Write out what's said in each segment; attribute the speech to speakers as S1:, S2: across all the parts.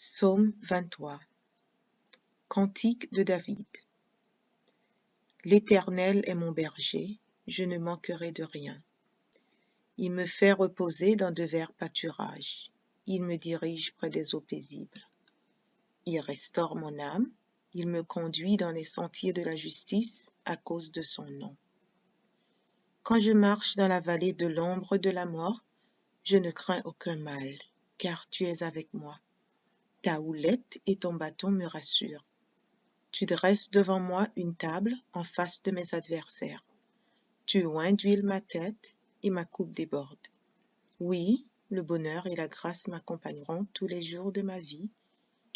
S1: Psaume 23. Cantique de David. L'Éternel est mon berger, je ne manquerai de rien. Il me fait reposer dans de verts pâturages. Il me dirige près des eaux paisibles. Il restaure mon âme. Il me conduit dans les sentiers de la justice à cause de son nom. Quand je marche dans la vallée de l'ombre de la mort, je ne crains aucun mal, car tu es avec moi. Ta houlette et ton bâton me rassurent. Tu dresses devant moi une table en face de mes adversaires. Tu oins d'huile ma tête et ma coupe déborde. Oui, le bonheur et la grâce m'accompagneront tous les jours de ma vie,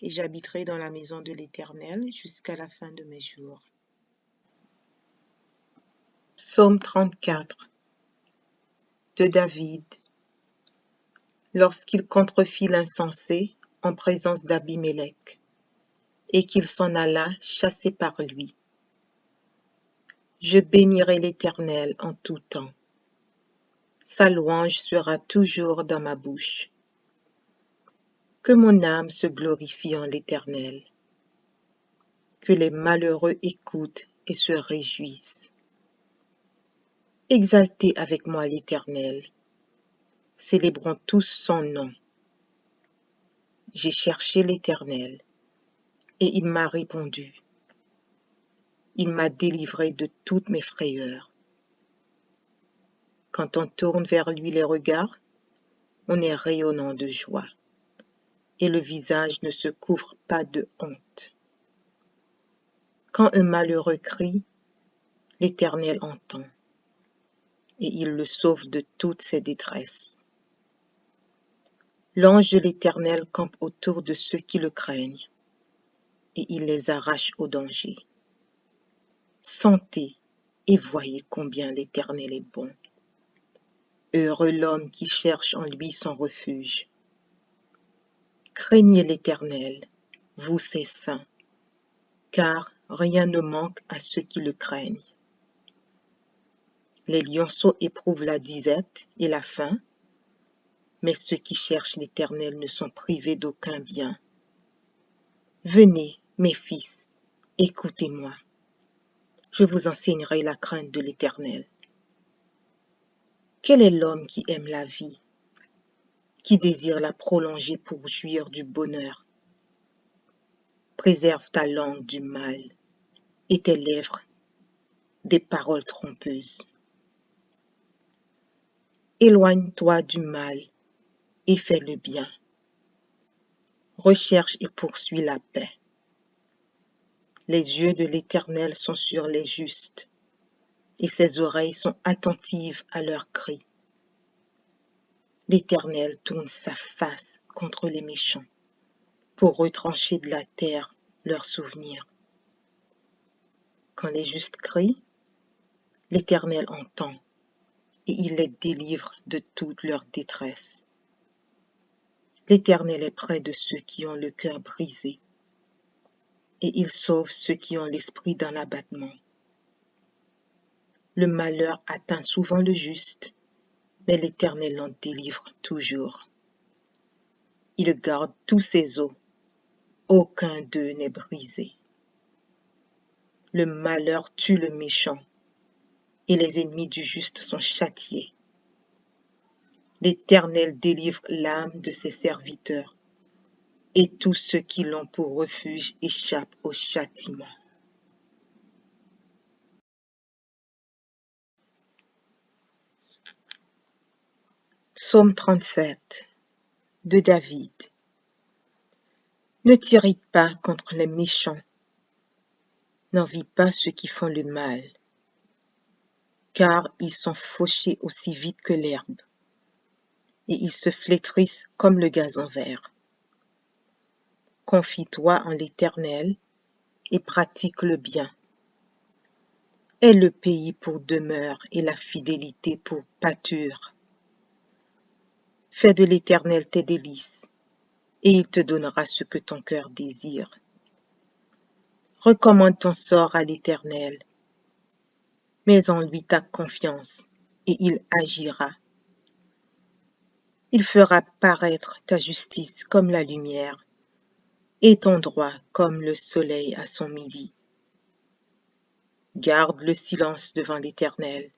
S1: et j'habiterai dans la maison de l'Éternel jusqu'à la fin de mes jours. Psaume 34 de David. Lorsqu'il contrefit l'insensé en présence d'Abimélec, et qu'il s'en alla chassé par lui. Je bénirai l'Éternel en tout temps. Sa louange sera toujours dans ma bouche. Que mon âme se glorifie en l'Éternel. Que les malheureux écoutent et se réjouissent. Exaltez avec moi l'Éternel. Célébrons tous son nom. J'ai cherché l'Éternel, et il m'a répondu. Il m'a délivré de toutes mes frayeurs. Quand on tourne vers lui les regards, on est rayonnant de joie, et le visage ne se couvre pas de honte. Quand un malheureux crie, l'Éternel entend, et il le sauve de toutes ses détresses. L'ange de l'Éternel campe autour de ceux qui le craignent, et il les arrache au danger. Sentez et voyez combien l'Éternel est bon. Heureux l'homme qui cherche en lui son refuge. Craignez l'Éternel, vous ses saints, car rien ne manque à ceux qui le craignent. Les lionceaux éprouvent la disette et la faim, mais ceux qui cherchent l'Éternel ne sont privés d'aucun bien. Venez, mes fils, écoutez-moi. Je vous enseignerai la crainte de l'Éternel. Quel est l'homme qui aime la vie, qui désire la prolonger pour jouir du bonheur? Préserve ta langue du mal et tes lèvres des paroles trompeuses. Éloigne-toi du mal et fais le bien. Recherche et poursuis la paix. Les yeux de l'Éternel sont sur les justes, et ses oreilles sont attentives à leurs cris. L'Éternel tourne sa face contre les méchants, pour retrancher de la terre leurs souvenirs. Quand les justes crient, l'Éternel entend, et il les délivre de toute leur détresse. L'Éternel est près de ceux qui ont le cœur brisé, et il sauve ceux qui ont l'esprit dans l'abattement. Le malheur atteint souvent le juste, mais l'Éternel en délivre toujours. Il garde tous ses os, aucun d'eux n'est brisé. Le malheur tue le méchant, et les ennemis du juste sont châtiés. L'Éternel délivre l'âme de ses serviteurs, et tous ceux qui l'ont pour refuge échappent au châtiment. Psaume 37 de David. Ne t'irrite pas contre les méchants, n'envie pas ceux qui font le mal, car ils sont fauchés aussi vite que l'herbe, et ils se flétrissent comme le gazon vert. Confie-toi en l'Éternel et pratique le bien. Aie le pays pour demeure et la fidélité pour pâture. Fais de l'Éternel tes délices, et il te donnera ce que ton cœur désire. Recommande ton sort à l'Éternel, mets en lui ta confiance, et il agira. Il fera paraître ta justice comme la lumière, et ton droit comme le soleil à son midi. Garde le silence devant l'Éternel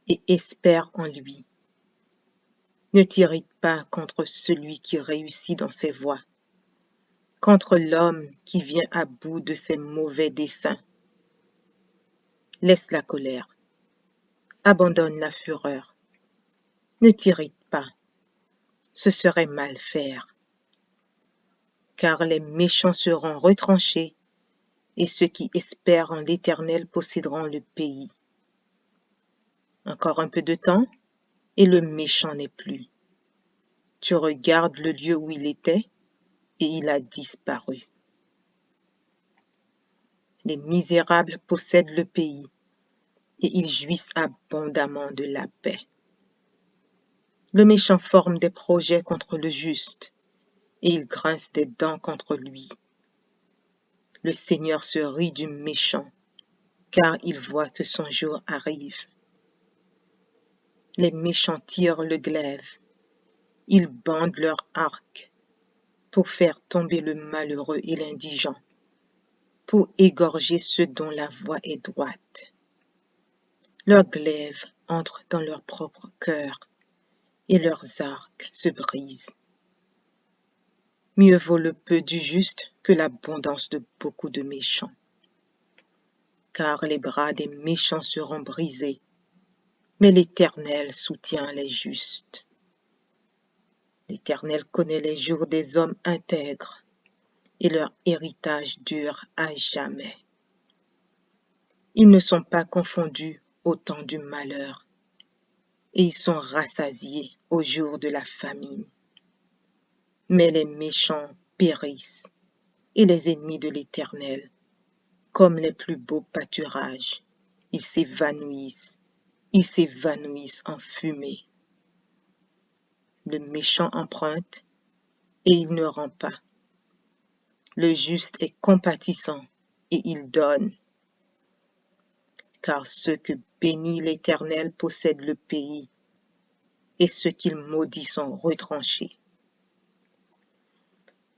S1: et espère en lui. Ne t'irrite pas contre celui qui réussit dans ses voies, contre l'homme qui vient à bout de ses mauvais desseins. Laisse la colère, abandonne la fureur. Ne t'irrite pas, ce serait mal faire. Car les méchants seront retranchés et ceux qui espèrent en l'Éternel posséderont le pays. Encore un peu de temps et le méchant n'est plus. Tu regardes le lieu où il était et il a disparu. Les misérables possèdent le pays et ils jouissent abondamment de la paix. Le méchant forme des projets contre le juste et il grince des dents contre lui. Le Seigneur se rit du méchant car il voit que son jour arrive. Les méchants tirent le glaive, ils bandent leur arc pour faire tomber le malheureux et l'indigent, pour égorger ceux dont la voie est droite. Leurs glaives entrent dans leur propre cœur et leurs arcs se brisent. Mieux vaut le peu du juste que l'abondance de beaucoup de méchants. Car les bras des méchants seront brisés, mais l'Éternel soutient les justes. L'Éternel connaît les jours des hommes intègres, et leur héritage dure à jamais. Ils ne sont pas confondus au temps du malheur, et ils sont rassasiés au jour de la famine. Mais les méchants périssent, et les ennemis de l'Éternel, comme les plus beaux pâturages, ils s'évanouissent en fumée. Le méchant emprunte, et il ne rend pas. Le juste est compatissant, et il donne. Car ceux que bénit l'Éternel possèdent le pays, et ceux qu'il maudit sont retranchés.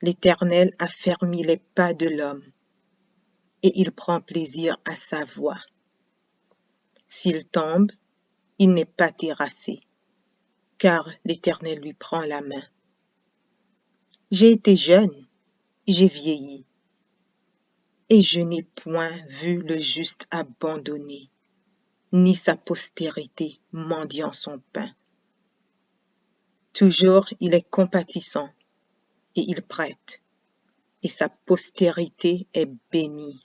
S1: L'Éternel affermit les pas de l'homme, et il prend plaisir à sa voie. S'il tombe, il n'est pas terrassé, car l'Éternel lui prend la main. J'ai été jeune, j'ai vieilli, et je n'ai point vu le juste abandonné, ni sa postérité mendiant son pain. Toujours il est compatissant, et il prête, et sa postérité est bénie.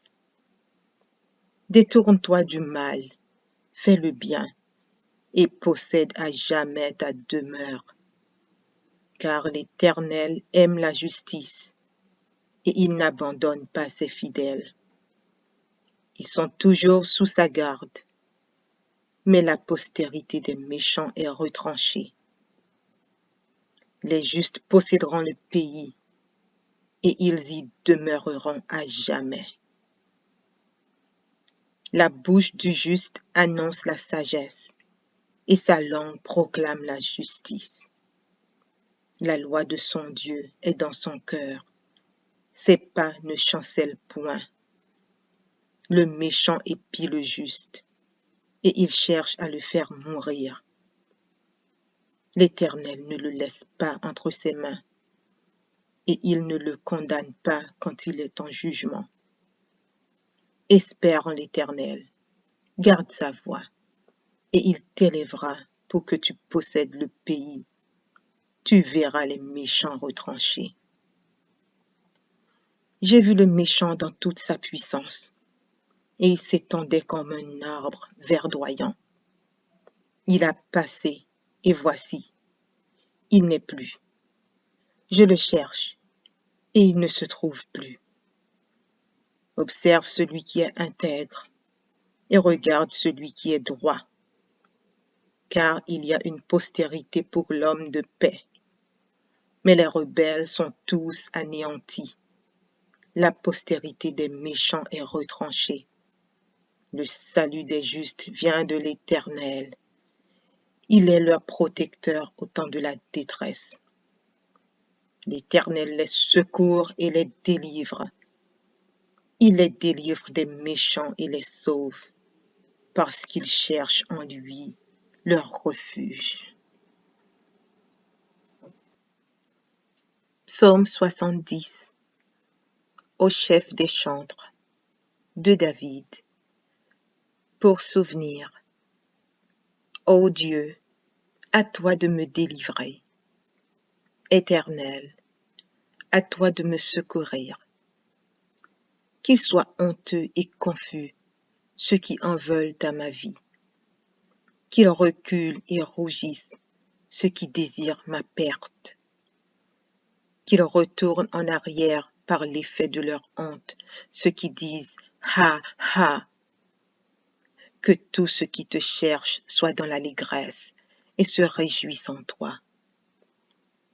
S1: Détourne-toi du mal, fais le bien, et possède à jamais ta demeure. Car l'Éternel aime la justice, et il n'abandonne pas ses fidèles. Ils sont toujours sous sa garde, mais la postérité des méchants est retranchée. Les justes posséderont le pays, et ils y demeureront à jamais. La bouche du juste annonce la sagesse, et sa langue proclame la justice. La loi de son Dieu est dans son cœur, ses pas ne chancellent point. Le méchant épie le juste, et il cherche à le faire mourir. L'Éternel ne le laisse pas entre ses mains, et il ne le condamne pas quand il est en jugement. Espère en l'Éternel, garde sa voie, et il t'élèvera pour que tu possèdes le pays. Tu verras les méchants retranchés. J'ai vu le méchant dans toute sa puissance, et il s'étendait comme un arbre verdoyant. Il a passé, et voici, il n'est plus. Je le cherche, et il ne se trouve plus. Observe celui qui est intègre, et regarde celui qui est droit, car il y a une postérité pour l'homme de paix. Mais les rebelles sont tous anéantis. La postérité des méchants est retranchée. Le salut des justes vient de l'Éternel. Il est leur protecteur au temps de la détresse. L'Éternel les secourt et les délivre. Il les délivre des méchants et les sauve, parce qu'ils cherchent en lui leur refuge. Psaume 70. Au chef des chantres, de David. Pour souvenir. Ô Dieu, à toi de me délivrer. Éternel, à toi de me secourir. Qu'ils soient honteux et confus ceux qui en veulent à ma vie. Qu'ils reculent et rougissent ceux qui désirent ma perte. Qu'ils retournent en arrière par l'effet de leur honte ceux qui disent « Ha, ha !» Que tous ceux qui te cherchent soient dans l'allégresse et se réjouissent en toi.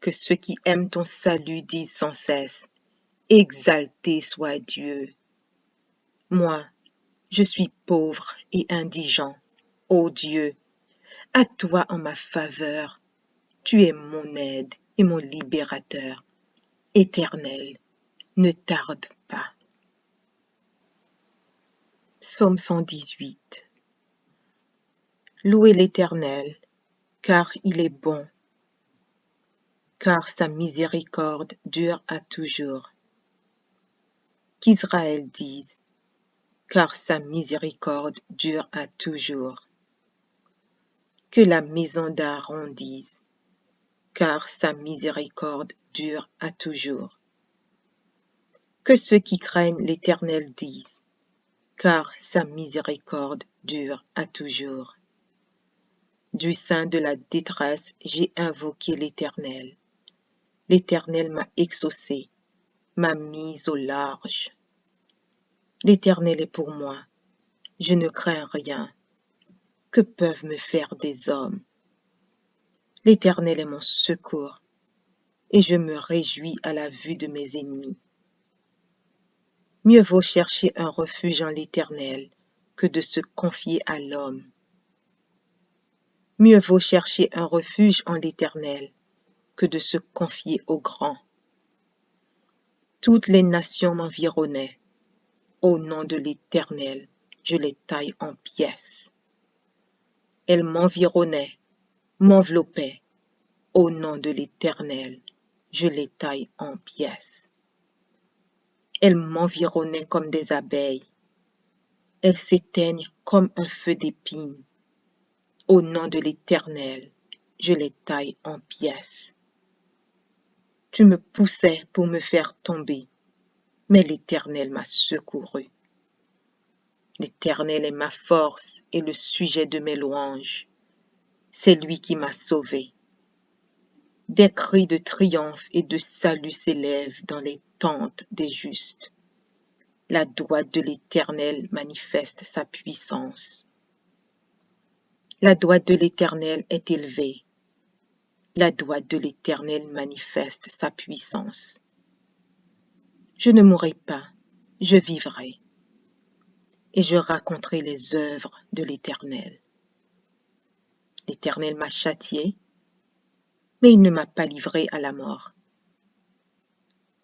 S1: Que ceux qui aiment ton salut disent sans cesse « Exalté soit Dieu !» Moi, je suis pauvre et indigent. Ô Dieu, à toi en ma faveur, tu es mon aide et mon libérateur. Éternel, ne tarde pas. Psaume 118. Louez l'Éternel, car il est bon, car sa miséricorde dure à toujours. Qu'Israël dise, car sa miséricorde dure à toujours. Que la maison d'Aaron dise, car sa miséricorde dure à toujours. Que ceux qui craignent l'Éternel disent, car sa miséricorde dure à toujours. Du sein de la détresse, j'ai invoqué l'Éternel. L'Éternel m'a exaucé, m'a mise au large. L'Éternel est pour moi, je ne crains rien. Que peuvent me faire des hommes? L'Éternel est mon secours, et je me réjouis à la vue de mes ennemis. Mieux vaut chercher un refuge en l'Éternel que de se confier à l'homme. Mieux vaut chercher un refuge en l'Éternel que de se confier au grand. Toutes les nations m'environnaient. Au nom de l'Éternel, je les taille en pièces. Elles m'environnaient, m'enveloppaient. Au nom de l'Éternel, je les taille en pièces. Elles m'environnaient comme des abeilles. Elles s'éteignent comme un feu d'épines. Au nom de l'Éternel, je les taille en pièces. Tu me poussais pour me faire tomber, mais l'Éternel m'a secouru. L'Éternel est ma force et le sujet de mes louanges. C'est lui qui m'a sauvé. Des cris de triomphe et de salut s'élèvent dans les tentes des justes. La droite de l'Éternel manifeste sa puissance. La droite de l'Éternel est élevée. La droite de l'Éternel manifeste sa puissance. Je ne mourrai pas, je vivrai, et je raconterai les œuvres de l'Éternel. L'Éternel m'a châtié, mais il ne m'a pas livré à la mort.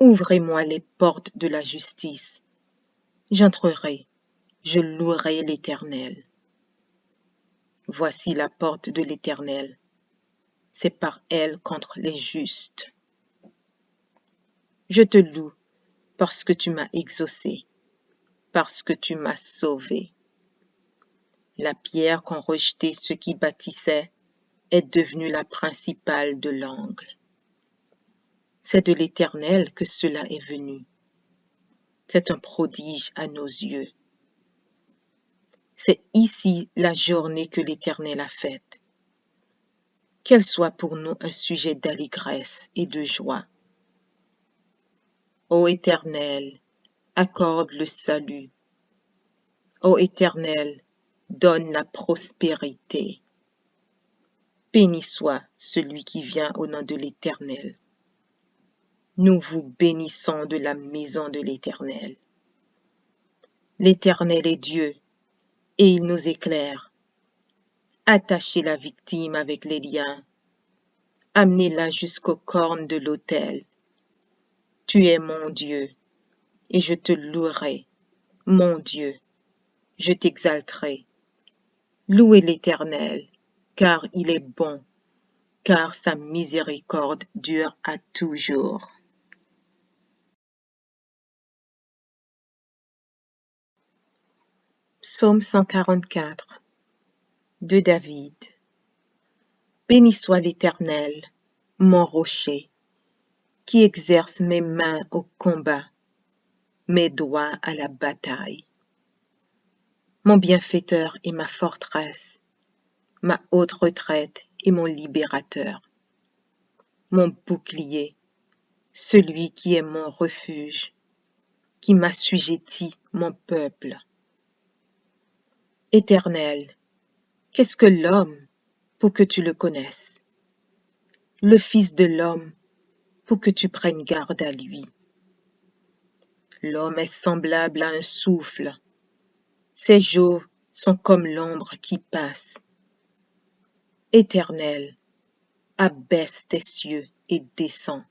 S1: Ouvrez-moi les portes de la justice. J'entrerai, je louerai l'Éternel. Voici la porte de l'Éternel. C'est par elle contre les justes. Je te loue parce que tu m'as exaucé, parce que tu m'as sauvé. La pierre qu'ont rejetée ceux qui bâtissaient est devenue la principale de l'angle. C'est de l'Éternel que cela est venu. C'est un prodige à nos yeux. C'est ici la journée que l'Éternel a faite. Qu'elle soit pour nous un sujet d'allégresse et de joie. Ô Éternel, accorde le salut. Ô Éternel, donne la prospérité. Béni soit celui qui vient au nom de l'Éternel. Nous vous bénissons de la maison de l'Éternel. L'Éternel est Dieu, et il nous éclaire. Attachez la victime avec les liens. Amenez-la jusqu'aux cornes de l'autel, Tu es mon Dieu, et je te louerai, mon Dieu, je t'exalterai. Louez l'Éternel, car il est bon, car sa miséricorde dure à toujours. Psaume 144 de David. Béni soit l'Éternel, mon rocher, qui exerce mes mains au combat, mes doigts à la bataille. Mon bienfaiteur et ma forteresse, ma haute retraite et mon libérateur. Mon bouclier, celui qui est mon refuge, qui m'assujettit mon peuple. Éternel, qu'est-ce que l'homme pour que tu le connaisses? Le Fils de l'homme pour que tu prennes garde à lui. L'homme est semblable à un souffle. Ses jours sont comme l'ombre qui passe. Éternel, abaisse tes cieux et descends.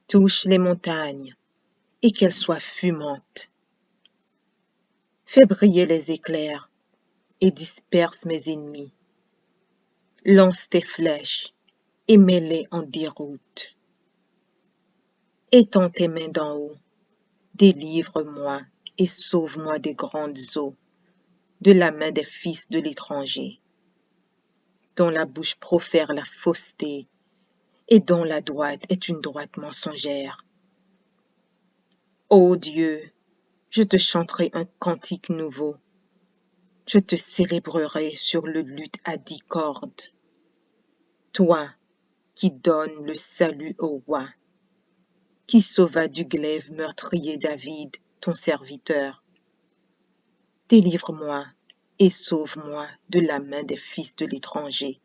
S1: Touche les montagnes et qu'elles soient fumantes. Fais briller les éclairs et disperse mes ennemis. Lance tes flèches et mets-les en déroute. Étends tes mains d'en haut, délivre-moi et sauve-moi des grandes eaux, de la main des fils de l'étranger, dont la bouche profère la fausseté et dont la droite est une droite mensongère. Ô Dieu, je te chanterai un cantique nouveau. Je te célébrerai sur le luth à 10 cordes. Toi qui donnes le salut au roi, qui sauva du glaive meurtrier David, ton serviteur. Délivre-moi et sauve-moi de la main des fils de l'étranger,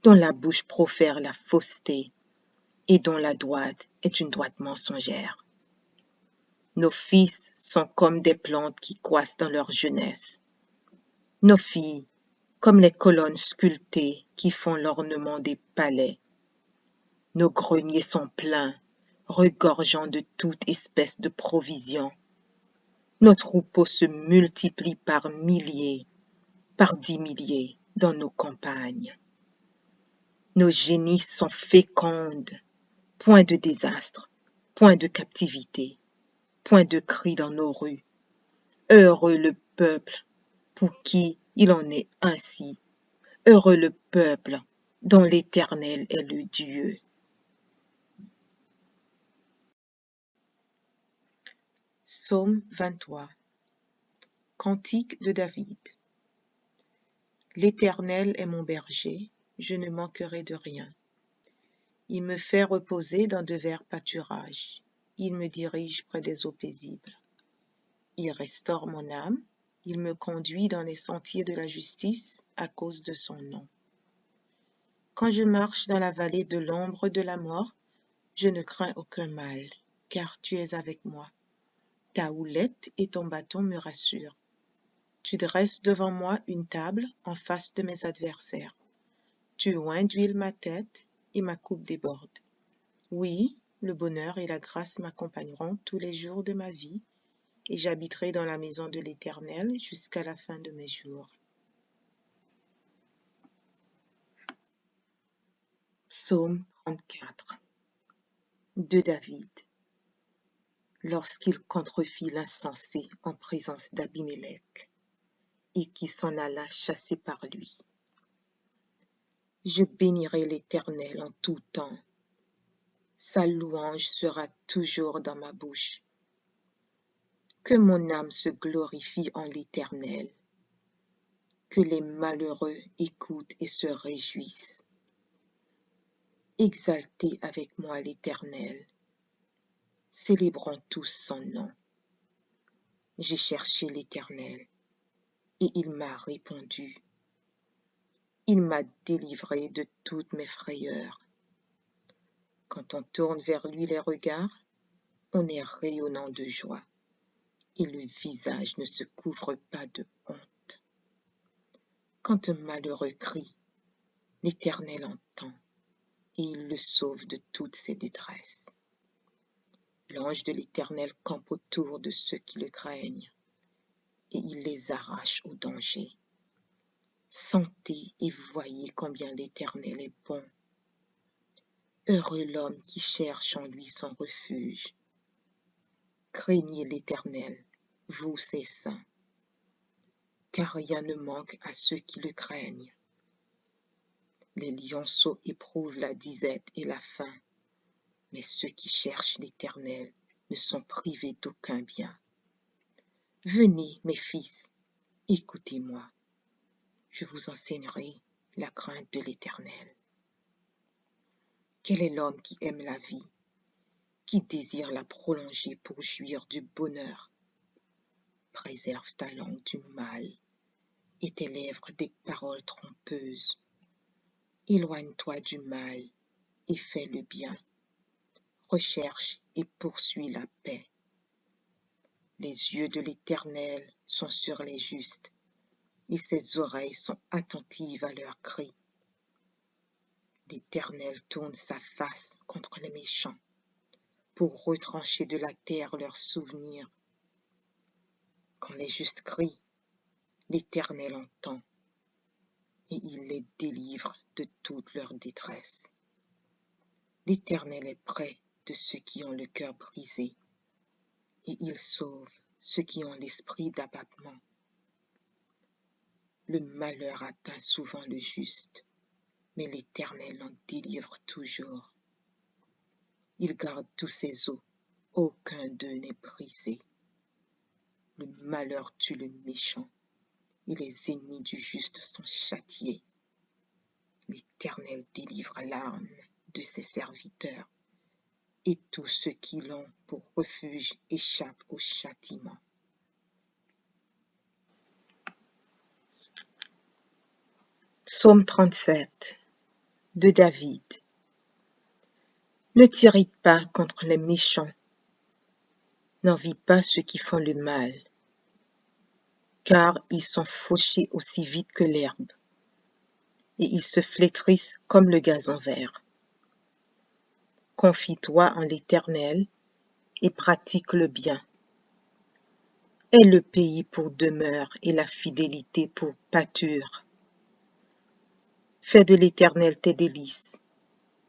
S1: dont la bouche profère la fausseté et dont la droite est une droite mensongère. Nos fils sont comme des plantes qui croissent dans leur jeunesse. Nos filles, comme les colonnes sculptées qui font l'ornement des palais. Nos greniers sont pleins, regorgeant de toute espèce de provisions. Nos troupeaux se multiplient par milliers, par 10 milliers dans nos campagnes. Nos génisses sont fécondes, point de désastre, point de captivité, point de cri dans nos rues. Heureux le peuple pour qui il en est ainsi. Heureux le peuple dont l'Éternel est le Dieu. Psaume 23. Cantique de David. L'Éternel est mon berger, je ne manquerai de rien. Il me fait reposer dans de verts pâturages. Il me dirige près des eaux paisibles. Il restaure mon âme. Il me conduit dans les sentiers de la justice à cause de son nom. Quand je marche dans la vallée de l'ombre de la mort, je ne crains aucun mal, car tu es avec moi. Ta houlette et ton bâton me rassurent. Tu dresses devant moi une table en face de mes adversaires. Tu oins d'huile ma tête et ma coupe déborde. Oui, le bonheur et la grâce m'accompagneront tous les jours de ma vie, et j'habiterai dans la maison de l'Éternel jusqu'à la fin de mes jours. Psaume 34 de David. Lorsqu'il contrefit l'insensé en présence d'Abimélec, et qui s'en alla chassé par lui. Je bénirai l'Éternel en tout temps. Sa louange sera toujours dans ma bouche. Que mon âme se glorifie en l'Éternel. Que les malheureux écoutent et se réjouissent. Exaltez avec moi l'Éternel. Célébrons tous son nom. J'ai cherché l'Éternel, et il m'a répondu. Il m'a délivré de toutes mes frayeurs. Quand on tourne vers lui les regards, on est rayonnant de joie, et le visage ne se couvre pas de honte. Quand un malheureux crie, l'Éternel entend, et il le sauve de toutes ses détresses. L'ange de l'Éternel campe autour de ceux qui le craignent, et il les arrache au danger. Sentez et voyez combien l'Éternel est bon. Heureux l'homme qui cherche en lui son refuge. Craignez l'Éternel, vous ses saints, car rien ne manque à ceux qui le craignent. Les lionceaux éprouvent la disette et la faim, mais ceux qui cherchent l'Éternel ne sont privés d'aucun bien. Venez, mes fils, écoutez-moi, je vous enseignerai la crainte de l'Éternel. Quel est l'homme qui aime la vie, qui désire la prolonger pour jouir du bonheur? Préserve ta langue du mal et tes lèvres des paroles trompeuses. Éloigne-toi du mal et fais le bien. Recherche et poursuis la paix. Les yeux de l'Éternel sont sur les justes, et ses oreilles sont attentives à leurs cris. L'Éternel tourne sa face contre les méchants, pour retrancher de la terre leurs souvenirs. Quand les justes crient, l'Éternel entend, et il les délivre de toute leur détresse. L'Éternel est près de ceux qui ont le cœur brisé, et il sauve ceux qui ont l'esprit d'abattement. Le malheur atteint souvent le juste, mais l'Éternel en délivre toujours. Il garde tous ses os, aucun d'eux n'est brisé. Le malheur tue le méchant, et les ennemis du juste sont châtiés. L'Éternel délivre l'âme de ses serviteurs, et tous ceux qui l'ont pour refuge échappent au châtiment. Psaume 37 de David. Ne t'irrite pas contre les méchants, n'envie pas ceux qui font le mal, car ils sont fauchés aussi vite que l'herbe, et ils se flétrissent comme le gazon vert. Confie-toi en l'Éternel et pratique le bien. Aie le pays pour demeure et la fidélité pour pâture. Fais de l'Éternel tes délices,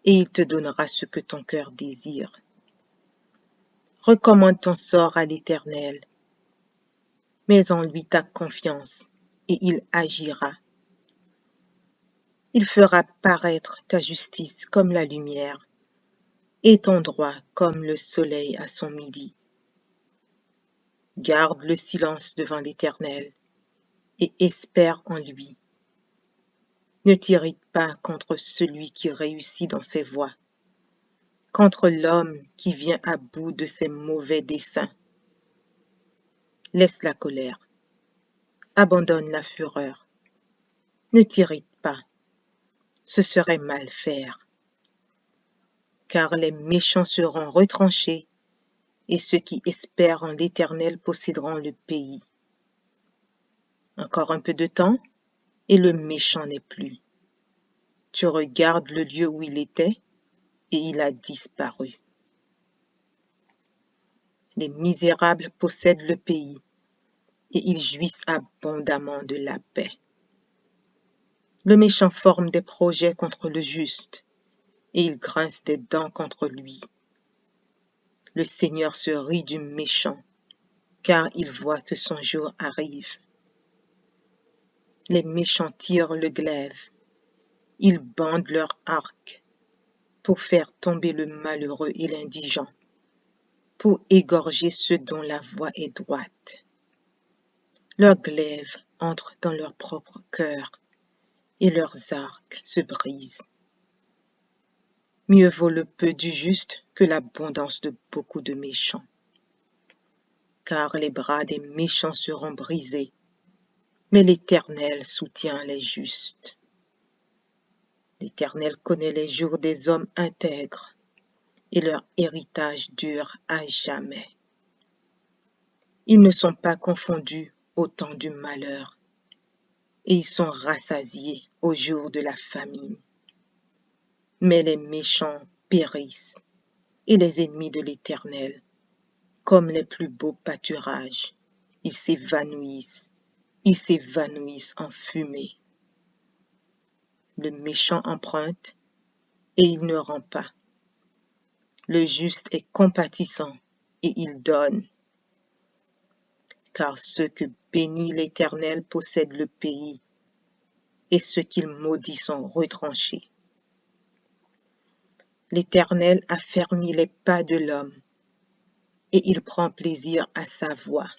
S1: et il te donnera ce que ton cœur désire. Recommande ton sort à l'Éternel, mets en lui ta confiance, et il agira. Il fera paraître ta justice comme la lumière, et ton droit comme le soleil à son midi. Garde le silence devant l'Éternel, et espère en lui. Ne t'irrite pas contre celui qui réussit dans ses voies, contre l'homme qui vient à bout de ses mauvais desseins. Laisse la colère, abandonne la fureur. Ne t'irrite pas, ce serait mal faire. Car les méchants seront retranchés, et ceux qui espèrent en l'Éternel posséderont le pays. Encore un peu de temps, et le méchant n'est plus. Tu regardes le lieu où il était, et il a disparu. Les misérables possèdent le pays, et ils jouissent abondamment de la paix. Le méchant forme des projets contre le juste, et il grince des dents contre lui. Le Seigneur se rit du méchant, car il voit que son jour arrive. Les méchants tirent le glaive, ils bandent leur arc pour faire tomber le malheureux et l'indigent, pour égorger ceux dont la voie est droite. Leurs glaives entrent dans leur propre cœur, et leurs arcs se brisent. Mieux vaut le peu du juste que l'abondance de beaucoup de méchants. Car les bras des méchants seront brisés, mais l'Éternel soutient les justes. L'Éternel connaît les jours des hommes intègres, et leur héritage dure à jamais. Ils ne sont pas confondus au temps du malheur, et ils sont rassasiés au jour de la famine. Mais les méchants périssent, et les ennemis de l'Éternel Comme les plus beaux pâturages, ils s'évanouissent en fumée. Le méchant emprunte et il ne rend pas. Le juste est compatissant et il donne. Car ceux que bénit l'Éternel possèdent le pays, et ceux qu'il maudit sont retranchés. L'Éternel a fermi les pas de l'homme, et il prend plaisir à sa voix.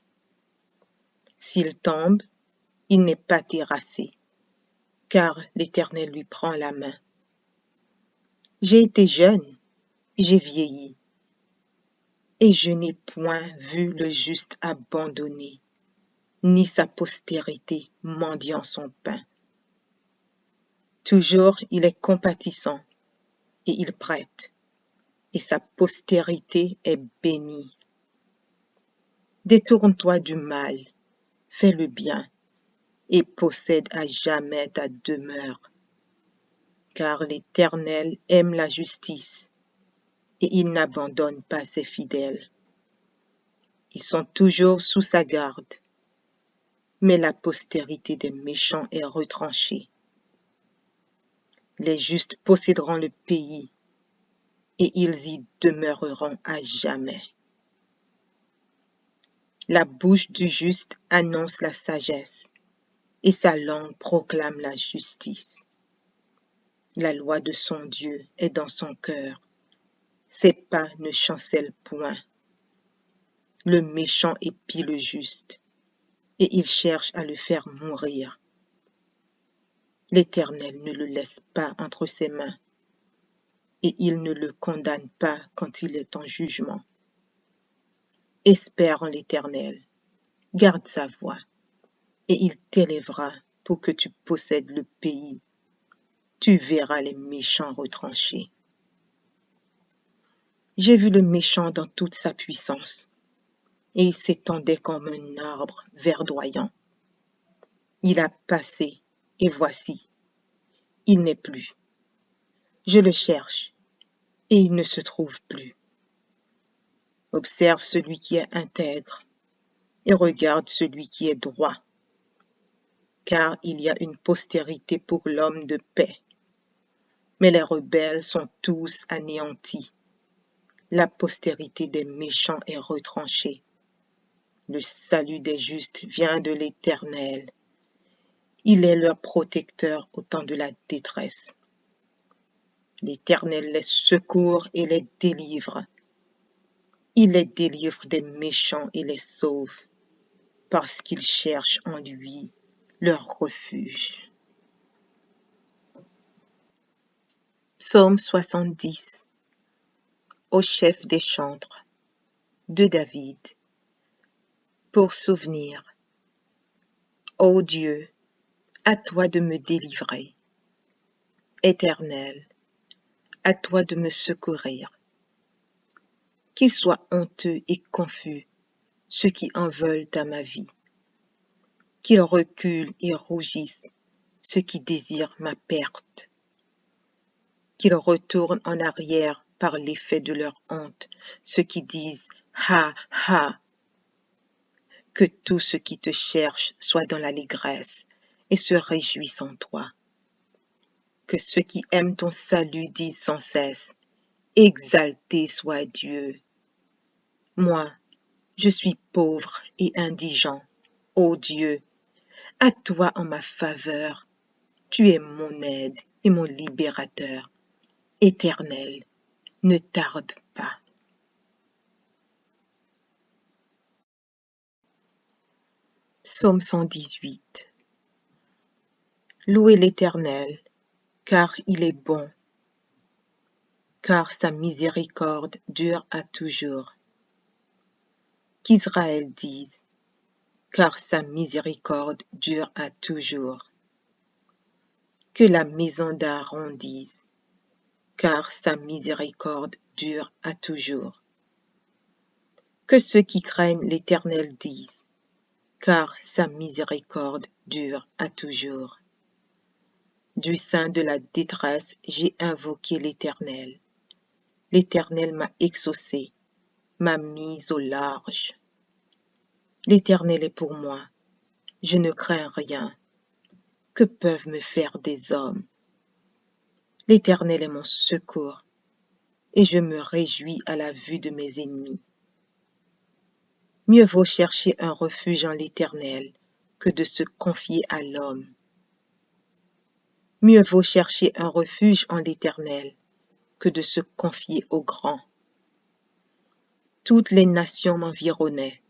S1: S'il tombe, il n'est pas terrassé, car l'Éternel lui prend la main. J'ai été jeune, j'ai vieilli, et je n'ai point vu le juste abandonné, ni sa postérité mendiant son pain. Toujours il est compatissant, et il prête, et sa postérité est bénie. Détourne-toi du mal, fais le bien, et possède à jamais ta demeure. Car l'Éternel aime la justice, et il n'abandonne pas ses fidèles. Ils sont toujours sous sa garde, mais la postérité des méchants est retranchée. Les justes posséderont le pays, et ils y demeureront à jamais. La bouche du juste annonce la sagesse, et sa langue proclame la justice. La loi de son Dieu est dans son cœur, ses pas ne chancellent point. Le méchant épie le juste, et il cherche à le faire mourir. L'Éternel ne le laisse pas entre ses mains, et il ne le condamne pas quand il est en jugement. Espère en l'Éternel, garde sa voie, et il t'élèvera pour que tu possèdes le pays. Tu verras les méchants retranchés. J'ai vu le méchant dans toute sa puissance, et il s'étendait comme un arbre verdoyant. Il a passé, et voici, il n'est plus. Je le cherche, et il ne se trouve plus. Observe celui qui est intègre, et regarde celui qui est droit. Car il y a une postérité pour l'homme de paix. Mais les rebelles sont tous anéantis. La postérité des méchants est retranchée. Le salut des justes vient de l'Éternel. Il est leur protecteur au temps de la détresse. L'Éternel les secourt et les délivre. Il les délivre des méchants et les sauve, parce qu'ils cherchent en lui leur refuge. Psaume 70. Au chef des chantres, de David. Pour souvenir. Ô Dieu, à toi de me délivrer. Éternel, à toi de me secourir. Qu'ils soient honteux et confus, ceux qui en veulent à ma vie. Qu'ils reculent et rougissent, ceux qui désirent ma perte. Qu'ils retournent en arrière par l'effet de leur honte, ceux qui disent « Ha, ha !» Que tout ce qui te cherche soit dans l'allégresse et se réjouissent en toi. Que ceux qui aiment ton salut disent sans cesse « Exalté soit Dieu !» Moi, je suis pauvre et indigent. Ô Dieu, à toi en ma faveur. Tu es mon aide et mon libérateur. Éternel, ne tarde pas. Psaume 118. Louez l'Éternel, car il est bon, car sa miséricorde dure à toujours. Qu'Israël dise, car sa miséricorde dure à toujours. Que la maison d'Aaron dise, car sa miséricorde dure à toujours. Que ceux qui craignent l'Éternel disent, car sa miséricorde dure à toujours. Du sein de la détresse, j'ai invoqué l'Éternel. L'Éternel m'a exaucé, m'a mise au large. L'Éternel est pour moi, je ne crains rien. Que peuvent me faire des hommes? L'Éternel est mon secours, et je me réjouis à la vue de mes ennemis. Mieux vaut chercher un refuge en l'Éternel que de se confier à l'homme. Mieux vaut chercher un refuge en l'Éternel que de se confier au grand. Toutes les nations m'environnaient.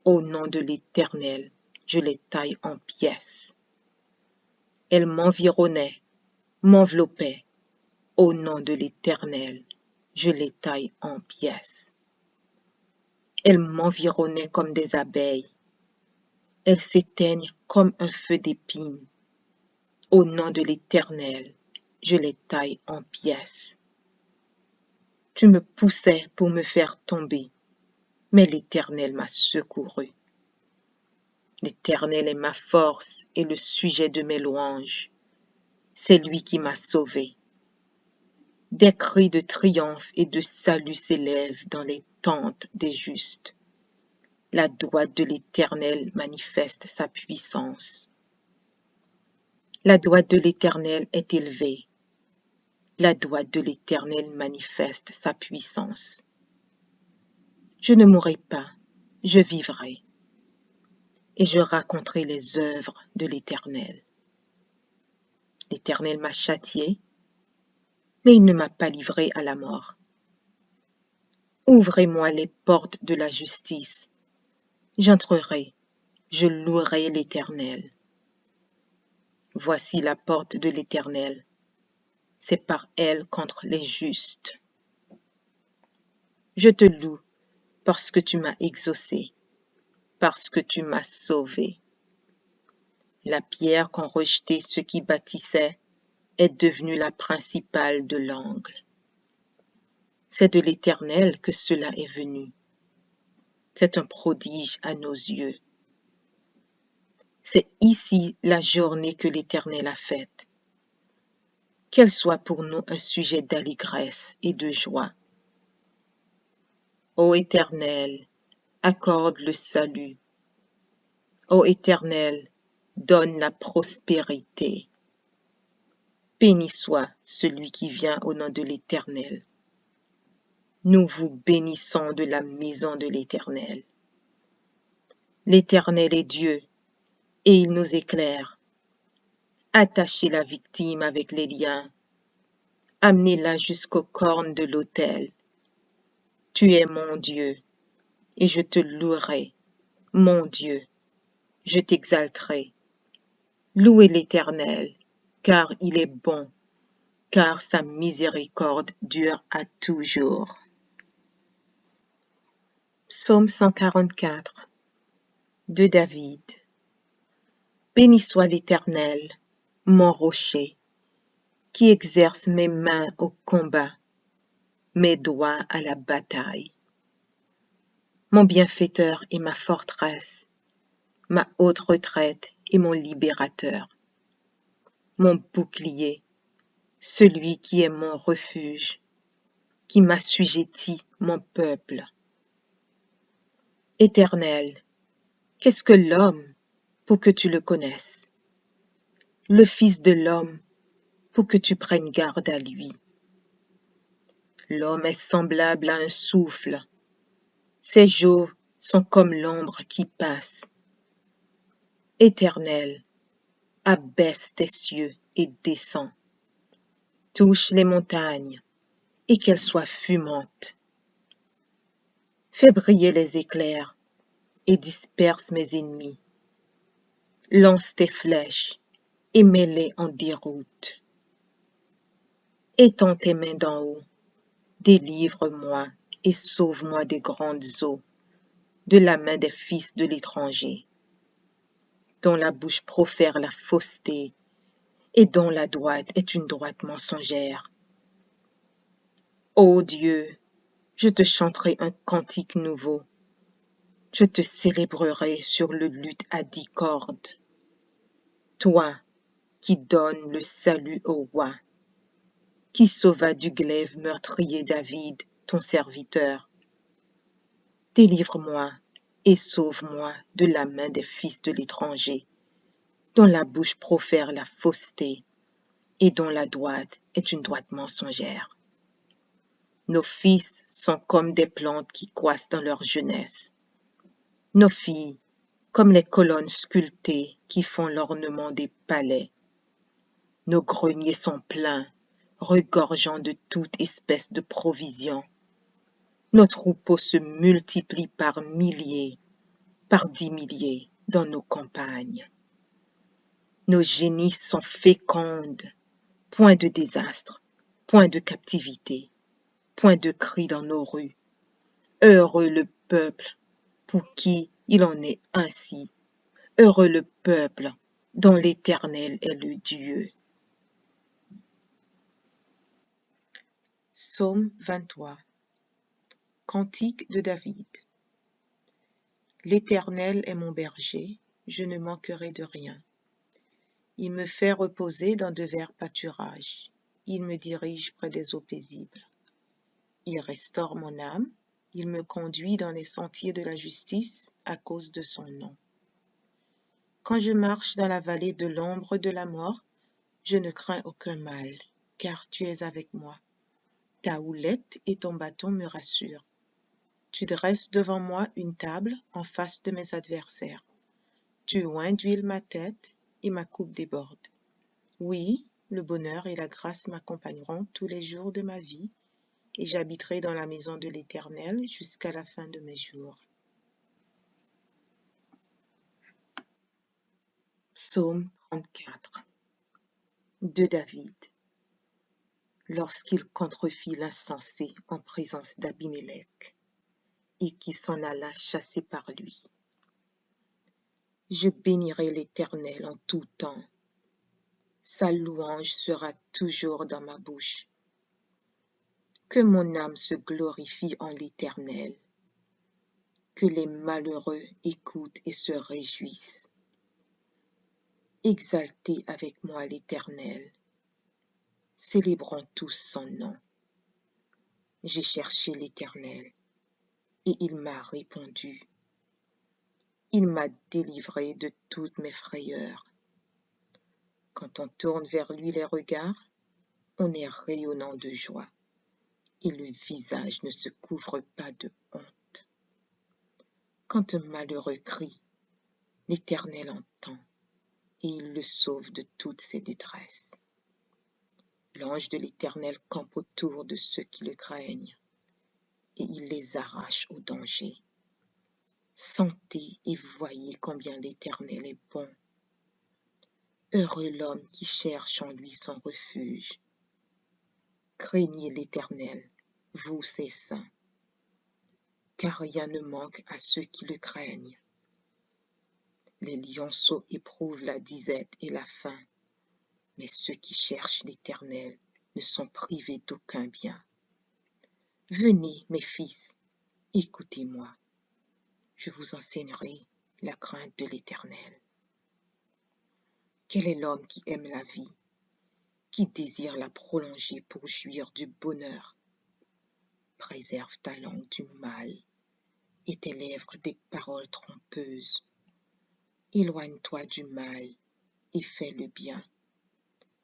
S1: Au nom de l'Éternel, je les taille en pièces. Elles m'environnaient, m'enveloppaient. Au nom de l'Éternel, je les taille en pièces. Elles m'environnaient comme des abeilles. Elles s'éteignent comme un feu d'épines. Au nom de l'Éternel, je les taille en pièces. Tu me poussais pour me faire tomber, mais l'Éternel m'a secouru. L'Éternel est ma force et le sujet de mes louanges. C'est lui qui m'a sauvé. Des cris de triomphe et de salut s'élèvent dans les tentes des justes. La droite de l'Éternel manifeste sa puissance. La droite de l'Éternel est élevée. La droite de l'Éternel manifeste sa puissance. Je ne mourrai pas, je vivrai, et je raconterai les œuvres de l'Éternel. L'Éternel m'a châtié, mais il ne m'a pas livré à la mort. Ouvrez-moi les portes de la justice. J'entrerai, je louerai l'Éternel. Voici la porte de l'Éternel. C'est par elle contre les justes. Je te loue parce que tu m'as exaucé, parce que tu m'as sauvé. La pierre qu'ont rejetée ceux qui bâtissaient est devenue la principale de l'angle. C'est de l'Éternel que cela est venu. C'est un prodige à nos yeux. C'est ici la journée que l'Éternel a faite. Qu'elle soit pour nous un sujet d'allégresse et de joie. Ô Éternel, accorde le salut. Ô Éternel, donne la prospérité. Béni soit celui qui vient au nom de l'Éternel. Nous vous bénissons de la maison de l'Éternel. L'Éternel est Dieu, et il nous éclaire. Attachez la victime avec les liens. Amenez-la jusqu'aux cornes de l'autel. Tu es mon Dieu, et je te louerai, mon Dieu, je t'exalterai. Louez l'Éternel, car il est bon, car sa miséricorde dure à toujours. Psaume 144 de David. Béni soit l'Éternel, mon rocher, qui exerce mes mains au combat, mes doigts à la bataille. Mon bienfaiteur et ma forteresse, ma haute retraite et mon libérateur. Mon bouclier, celui qui est mon refuge, qui m'assujettit mon peuple. Éternel, qu'est-ce que l'homme pour que tu le connaisses? Le Fils de l'homme pour que tu prennes garde à lui. L'homme est semblable à un souffle. Ses jours sont comme l'ombre qui passe. Éternel, abaisse tes cieux et descends. Touche les montagnes et qu'elles soient fumantes. Fais briller les éclairs et disperse mes ennemis. Lance tes flèches et mets-les en déroute. Étends tes mains d'en haut, délivre-moi et sauve-moi des grandes eaux, de la main des fils de l'étranger, dont la bouche profère la fausseté et dont la droite est une droite mensongère. Ô Dieu, je te chanterai un cantique nouveau. Je te célébrerai sur le luth à 10 cordes. Toi qui donnes le salut au roi, qui sauva du glaive meurtrier David, ton serviteur. Délivre-moi et sauve-moi de la main des fils de l'étranger, dont la bouche profère la fausseté et dont la droite est une droite mensongère. Nos fils sont comme des plantes qui croissent dans leur jeunesse. Nos filles, comme les colonnes sculptées qui font l'ornement des palais. Nos greniers sont pleins, regorgeant de toute espèce de provisions. Nos troupeaux se multiplient par milliers, par 10 milliers dans nos campagnes. Nos génisses sont fécondes, point de désastre, point de captivité, point de cris dans nos rues. Heureux le peuple pour qui il en est ainsi. Heureux le peuple dont l'Éternel est le Dieu. Psaume 23. Cantique de David. L'Éternel est mon berger, je ne manquerai de rien. Il me fait reposer dans de verts pâturages. Il me dirige près des eaux paisibles. Il restaure mon âme. Il me conduit dans les sentiers de la justice à cause de son nom. Quand je marche dans la vallée de l'ombre de la mort, je ne crains aucun mal, car tu es avec moi. Ta houlette et ton bâton me rassurent. Tu dresses devant moi une table en face de mes adversaires. Tu oins d'huile ma tête et ma coupe déborde. Oui, le bonheur et la grâce m'accompagneront tous les jours de ma vie, et j'habiterai dans la maison de l'Éternel jusqu'à la fin de mes jours. Psaume 34 de David. Lorsqu'il contrefit l'insensé en présence d'Abimélec, et qui s'en alla chasser par lui. Je bénirai l'Éternel en tout temps. Sa louange sera toujours dans ma bouche. Que mon âme se glorifie en l'Éternel. Que les malheureux écoutent et se réjouissent. Exaltez avec moi l'Éternel. Célébrons tous son nom. J'ai cherché l'Éternel, et il m'a répondu. Il m'a délivré de toutes mes frayeurs. Quand on tourne vers lui les regards, on est rayonnant de joie, et le visage ne se couvre pas de honte. Quand un malheureux crie, l'Éternel entend, et il le sauve de toutes ses détresses. L'ange de l'Éternel campe autour de ceux qui le craignent, et il les arrache au danger. Sentez et voyez combien l'Éternel est bon. Heureux l'homme qui cherche en lui son refuge. Craignez l'Éternel, vous ses saints, car rien ne manque à ceux qui le craignent. Les lionceaux éprouvent la disette et la faim, mais ceux qui cherchent l'Éternel ne sont privés d'aucun bien. Venez, mes fils, écoutez-moi, je vous enseignerai la crainte de l'Éternel. Quel est l'homme qui aime la vie, qui désire la prolonger pour jouir du bonheur? Préserve ta langue du mal et tes lèvres des paroles trompeuses. Éloigne-toi du mal et fais le bien.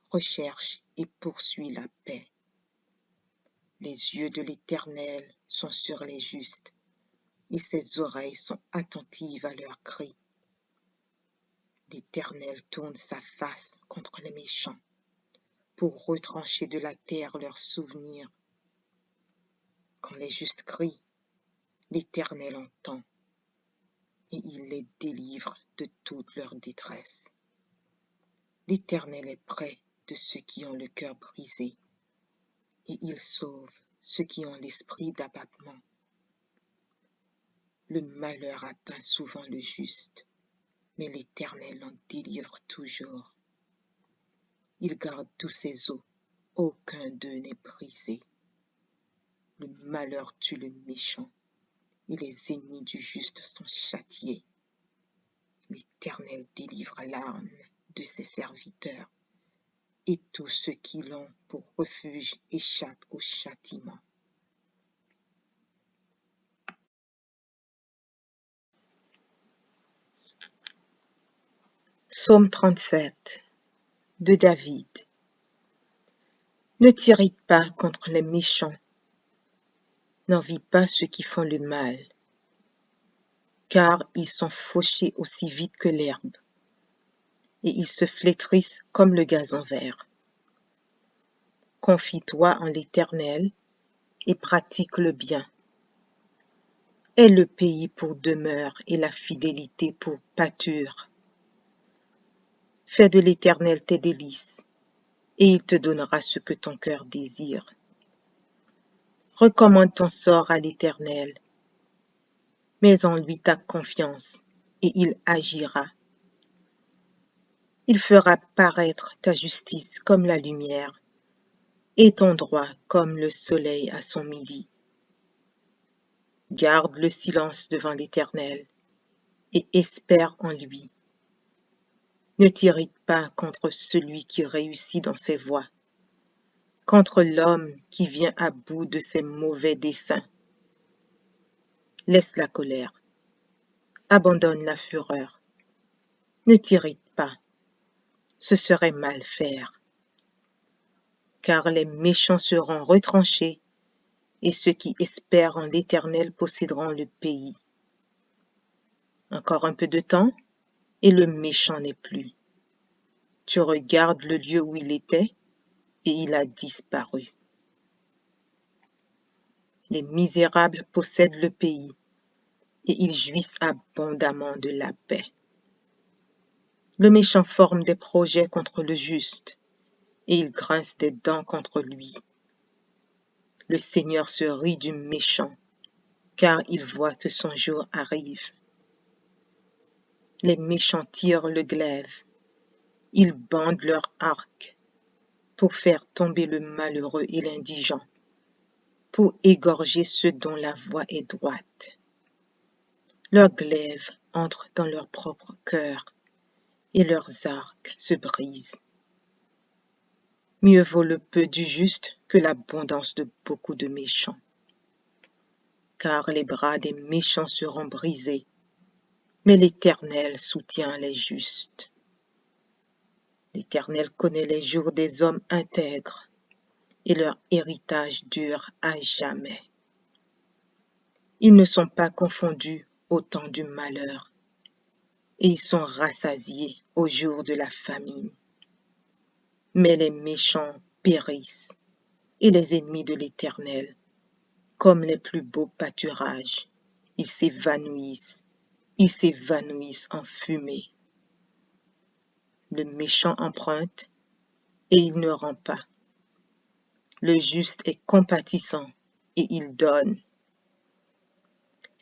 S1: Recherche et poursuis la paix. Les yeux de l'Éternel sont sur les justes, et ses oreilles sont attentives à leurs cris. L'Éternel tourne sa face contre les méchants, pour retrancher de la terre leurs souvenirs. Quand les justes crient, l'Éternel entend, et il les délivre de toute leur détresse. L'Éternel est près de ceux qui ont le cœur brisé, et il sauve ceux qui ont l'esprit d'abattement. Le malheur atteint souvent le juste, mais l'Éternel en délivre toujours. Il garde tous ses os, aucun d'eux n'est brisé. Le malheur tue le méchant, et les ennemis du juste sont châtiés. L'Éternel délivre l'âme de ses serviteurs, et tous ceux qui l'ont pour refuge échappent au châtiment. Psaume 37 de David. Ne t'irrite pas contre les méchants, n'envie pas ceux qui font le mal, car ils sont fauchés aussi vite que l'herbe, et ils se flétrissent comme le gazon vert. Confie-toi en l'Éternel et pratique le bien. Aie le pays pour demeure et la fidélité pour pâture. Fais de l'Éternel tes délices, et il te donnera ce que ton cœur désire. Recommande ton sort à l'Éternel, mets en lui ta confiance, et il agira. Il fera paraître ta justice comme la lumière, et ton droit comme le soleil à son midi. Garde le silence devant l'Éternel, et espère en lui. Ne t'irrite pas contre celui qui réussit dans ses voies, contre l'homme qui vient à bout de ses mauvais desseins. Laisse la colère, abandonne la fureur. Ne t'irrite pas, ce serait mal faire. Car les méchants seront retranchés, et ceux qui espèrent en l'Éternel posséderont le pays. Encore un peu de temps, et le méchant n'est plus. Tu regardes le lieu où il était, et il a disparu. Les misérables possèdent le pays, et ils jouissent abondamment de la paix. Le méchant forme des projets contre le juste, et il grince des dents contre lui. Le Seigneur se rit du méchant, car il voit que son jour arrive. Les méchants tirent le glaive, ils bandent leur arc pour faire tomber le malheureux et l'indigent, pour égorger ceux dont la voie est droite. Leurs glaives entrent dans leur propre cœur, et leurs arcs se brisent. Mieux vaut le peu du juste que l'abondance de beaucoup de méchants. Car les bras des méchants seront brisés, mais l'Éternel soutient les justes. L'Éternel connaît les jours des hommes intègres, et leur héritage dure à jamais. Ils ne sont pas confondus au temps du malheur, et ils sont rassasiés au jour de la famine. Mais les méchants périssent, et les ennemis de l'Éternel, comme les plus beaux pâturages, ils s'évanouissent en fumée. Le méchant emprunte, et il ne rend pas. Le juste est compatissant, et il donne.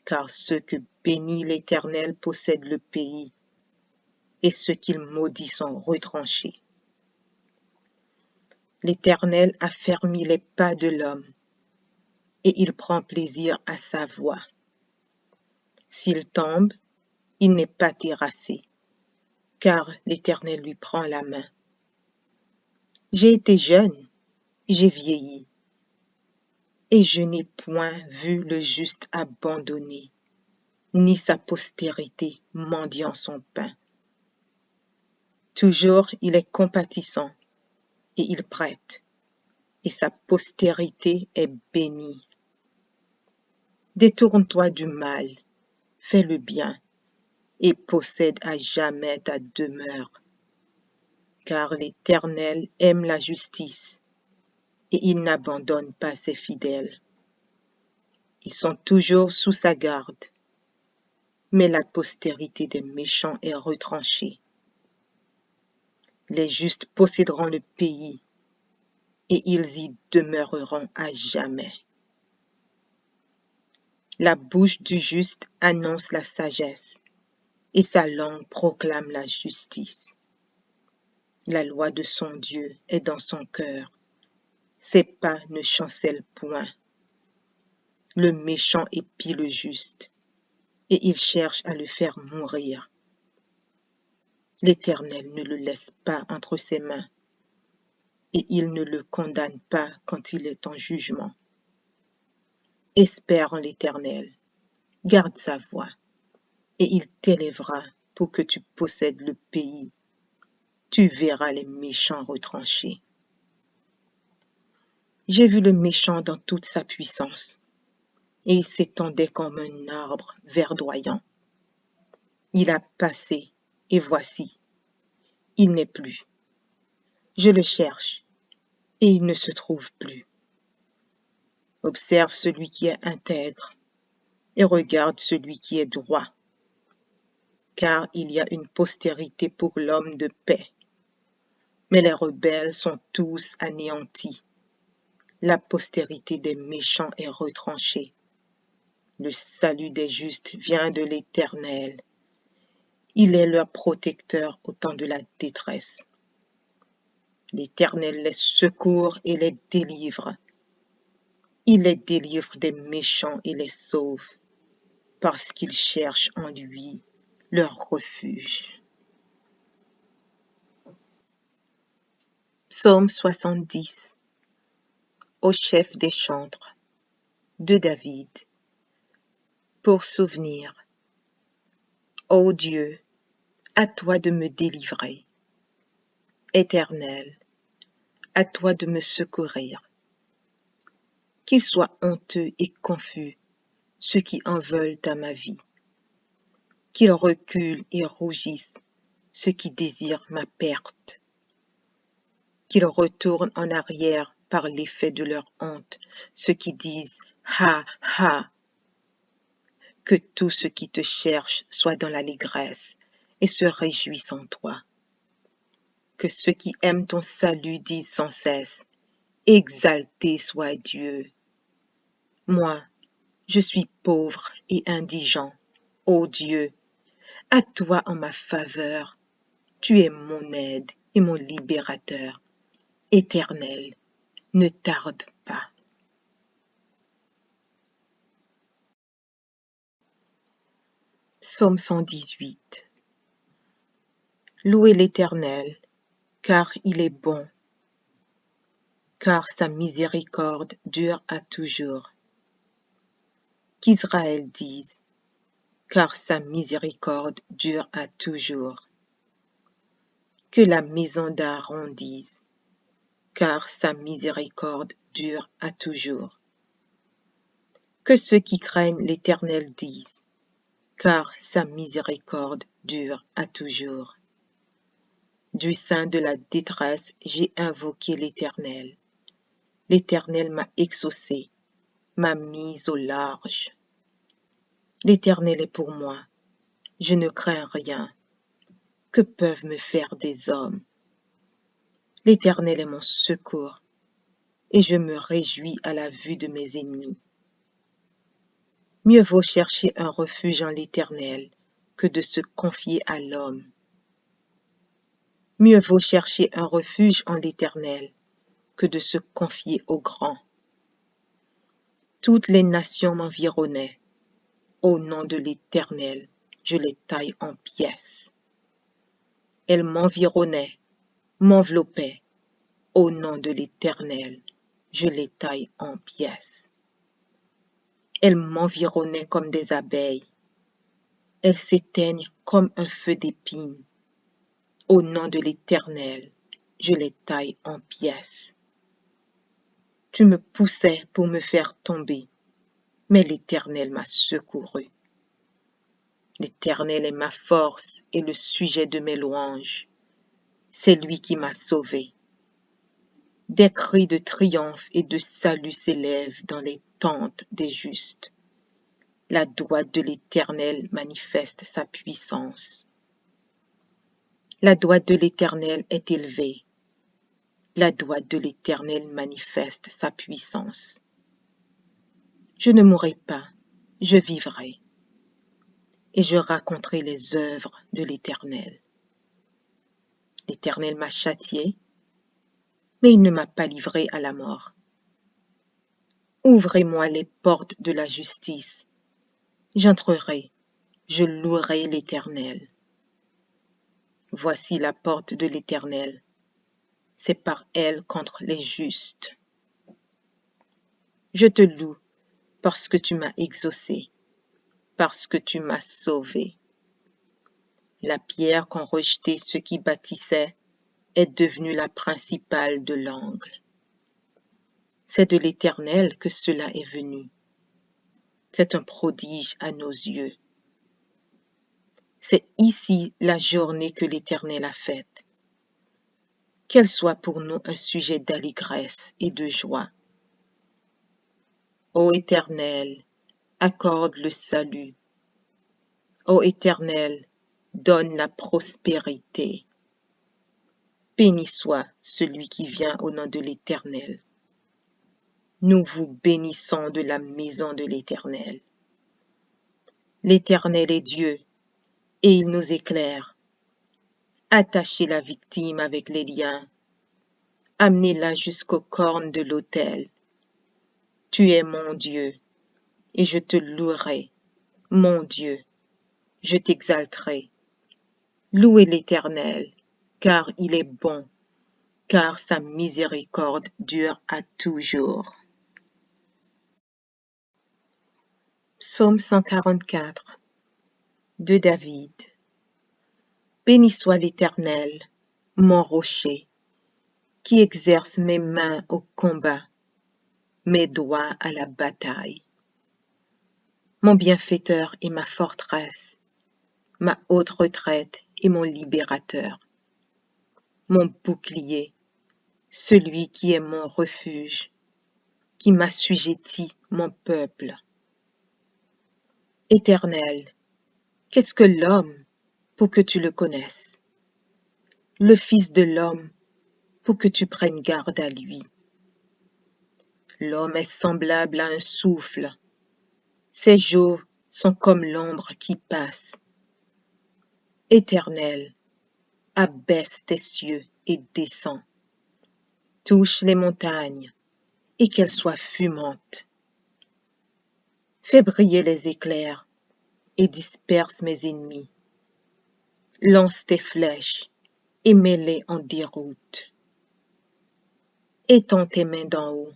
S1: Car ceux que bénit l'Éternel possèdent le pays, et ceux qu'il maudit sont retranchés. L'Éternel affermit les pas de l'homme, et il prend plaisir à sa voie. S'il tombe, il n'est pas terrassé, car l'Éternel lui prend la main. J'ai été jeune, j'ai vieilli, et je n'ai point vu le juste abandonné, ni sa postérité mendiant son pain. Toujours il est compatissant, et il prête, et sa postérité est bénie. Détourne-toi du mal, fais le bien, et possède à jamais ta demeure. Car l'Éternel aime la justice, et il n'abandonne pas ses fidèles. Ils sont toujours sous sa garde, mais la postérité des méchants est retranchée. Les justes posséderont le pays, et ils y demeureront à jamais. La bouche du juste annonce la sagesse, et sa langue proclame la justice. La loi de son Dieu est dans son cœur, ses pas ne chancellent point. Le méchant épie le juste, et il cherche à le faire mourir. L'Éternel ne le laisse pas entre ses mains, et il ne le condamne pas quand il est en jugement. Espère en l'Éternel, garde sa voie, et il t'élèvera pour que tu possèdes le pays tu verras les méchants retranchés. J'ai vu le méchant dans toute sa puissance, et il s'étendait comme un arbre verdoyant. Il a passé, et voici, il n'est plus. Je le cherche, et il ne se trouve plus. Observe celui qui est intègre, et regarde celui qui est droit, car il y a une postérité pour l'homme de paix. Mais les rebelles sont tous anéantis. La postérité des méchants est retranchée. Le salut des justes vient de l'Éternel. Il est leur protecteur au temps de la détresse. L'Éternel les secourt et les délivre. Il les délivre des méchants et les sauve, parce qu'ils cherchent en lui leur refuge. Psaume 70. Au chef des chantres, de David. Pour souvenir. Ô Dieu, à toi de me délivrer. Éternel, à toi de me secourir. Qu'ils soient honteux et confus ceux qui en veulent à ma vie. Qu'ils reculent et rougissent ceux qui désirent ma perte. Qu'ils retournent en arrière par l'effet de leur honte ceux qui disent « Ha, ha !» Que tous ceux qui te cherchent soient dans l'allégresse et se réjouissent en toi. Que ceux qui aiment ton salut disent sans cesse « Exalté soit Dieu !» Moi, je suis pauvre et indigent. Ô Dieu, à toi en ma faveur, tu es mon aide et mon libérateur. Éternel, ne tarde pas. Psaume 118. Louez l'Éternel, car il est bon, car sa miséricorde dure à toujours. Qu'Israël dise, car sa miséricorde dure à toujours. Que la maison d'Aaron dise, car sa miséricorde dure à toujours. Que ceux qui craignent l'Éternel disent, car sa miséricorde dure à toujours. Du sein de la détresse, j'ai invoqué l'Éternel. L'Éternel m'a exaucé, m'a mise au large. L'Éternel est pour moi, je ne crains rien. Que peuvent me faire des hommes? L'Éternel est mon secours, et je me réjouis à la vue de mes ennemis. Mieux vaut chercher un refuge en l'Éternel que de se confier à l'homme. Mieux vaut chercher un refuge en l'Éternel que de se confier au grand. Toutes les nations m'environnaient. Au nom de l'Éternel, je les taille en pièces. Elles m'environnaient, m'enveloppaient. Au nom de l'Éternel, je les taille en pièces. Elles m'environnaient comme des abeilles. Elles s'éteignent comme un feu d'épines. Au nom de l'Éternel, je les taille en pièces. Tu me poussais pour me faire tomber, mais l'Éternel m'a secouru. L'Éternel est ma force et le sujet de mes louanges. C'est lui qui m'a sauvé. Des cris de triomphe et de salut s'élèvent dans les tentes des justes. La droite de l'Éternel manifeste sa puissance. La droite de l'Éternel est élevée. La droite de l'Éternel manifeste sa puissance. Je ne mourrai pas, je vivrai, et je raconterai les œuvres de l'Éternel. L'Éternel m'a châtié, mais il ne m'a pas livré à la mort. Ouvrez-moi les portes de la justice. J'entrerai, je louerai l'Éternel. Voici la porte de l'Éternel. C'est par elle contre les justes. Je te loue parce que tu m'as exaucé, parce que tu m'as sauvé. La pierre qu'ont rejetée ceux qui bâtissaient, est devenue la principale de l'angle. C'est de l'Éternel que cela est venu. C'est un prodige à nos yeux. C'est ici la journée que l'Éternel a faite. Qu'elle soit pour nous un sujet d'allégresse et de joie. Ô Éternel, accorde le salut. Ô Éternel, donne la prospérité. Béni soit celui qui vient au nom de l'Éternel. Nous vous bénissons de la maison de l'Éternel. L'Éternel est Dieu, et il nous éclaire. Attachez la victime avec les liens. Amenez-la jusqu'aux cornes de l'autel. Tu es mon Dieu, et je te louerai, mon Dieu, je t'exalterai. Louez l'Éternel, car il est bon, car sa miséricorde dure à toujours. Psaume 144 de David. Béni soit l'Éternel, mon rocher, qui exerce mes mains au combat, mes doigts à la bataille. Mon bienfaiteur et ma forteresse, ma haute retraite et mon libérateur. Mon bouclier, celui qui est mon refuge, qui m'assujettit mon peuple. Éternel, qu'est-ce que l'homme pour que tu le connaisses? Le Fils de l'homme pour que tu prennes garde à lui. L'homme est semblable à un souffle. Ses jours sont comme l'ombre qui passe. Éternel, abaisse tes cieux et descends. Touche les montagnes et qu'elles soient fumantes. Fais briller les éclairs et disperse mes ennemis. Lance tes flèches et mets-les en déroute. Étends tes mains d'en haut,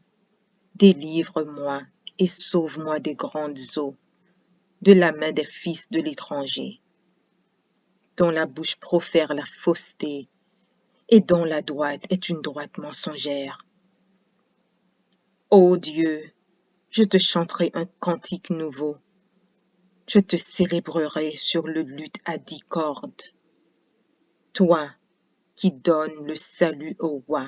S1: délivre-moi et sauve-moi des grandes eaux, de la main des fils de l'étranger, dont la bouche profère la fausseté et dont la droite est une droite mensongère. Ô Dieu, je te chanterai un cantique nouveau. Je te célébrerai sur le luth à 10 cordes. Toi qui donnes le salut au roi,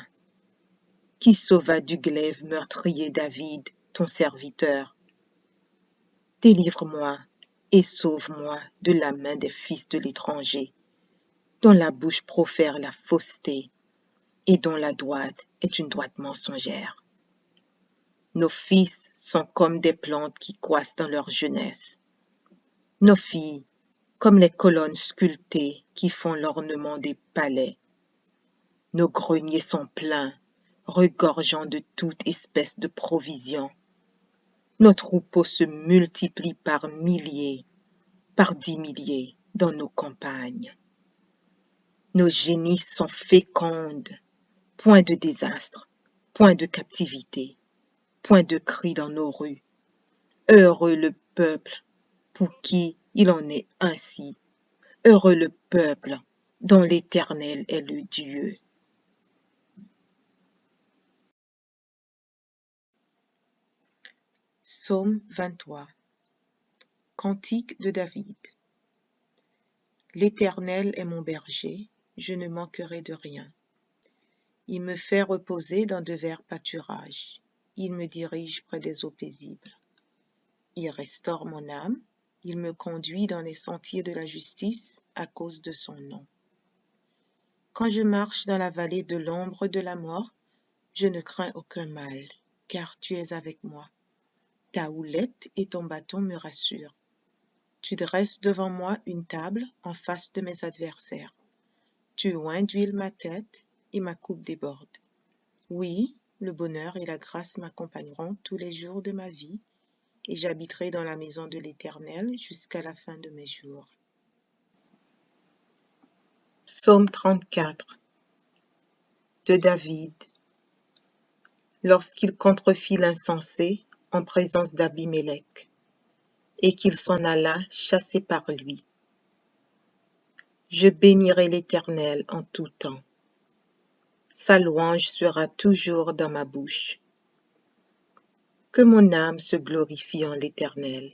S1: qui sauva du glaive meurtrier David, ton serviteur. Délivre-moi et sauve-moi de la main des fils de l'étranger, dont la bouche profère la fausseté et dont la droite est une droite mensongère. Nos fils sont comme des plantes qui croissent dans leur jeunesse. Nos filles, comme les colonnes sculptées qui font l'ornement des palais. Nos greniers sont pleins, regorgeant de toute espèce de provisions. Nos troupeaux se multiplient par milliers, par 10 milliers dans nos campagnes. Nos génisses sont fécondes, point de désastre, point de captivité, point de cri dans nos rues. Heureux le peuple pour qui il en est ainsi. Heureux le peuple dont l'Éternel est le Dieu. Psaume 23. Cantique de David. L'Éternel est mon berger, je ne manquerai de rien. Il me fait reposer dans de verts pâturages. Il me dirige près des eaux paisibles. Il restaure mon âme. Il me conduit dans les sentiers de la justice à cause de son nom. Quand je marche dans la vallée de l'ombre de la mort, je ne crains aucun mal, car tu es avec moi. Ta houlette et ton bâton me rassurent. Tu dresses devant moi une table en face de mes adversaires. Tu oins d'huile ma tête et ma coupe déborde. Oui, le bonheur et la grâce m'accompagneront tous les jours de ma vie, et j'habiterai dans la maison de l'Éternel jusqu'à la fin de mes jours. Psaume 34 de David. Lorsqu'il contrefit l'insensé en présence d'Abimélec, et qu'il s'en alla chassé par lui. Je bénirai l'Éternel en tout temps. Sa louange sera toujours dans ma bouche. Que mon âme se glorifie en l'Éternel.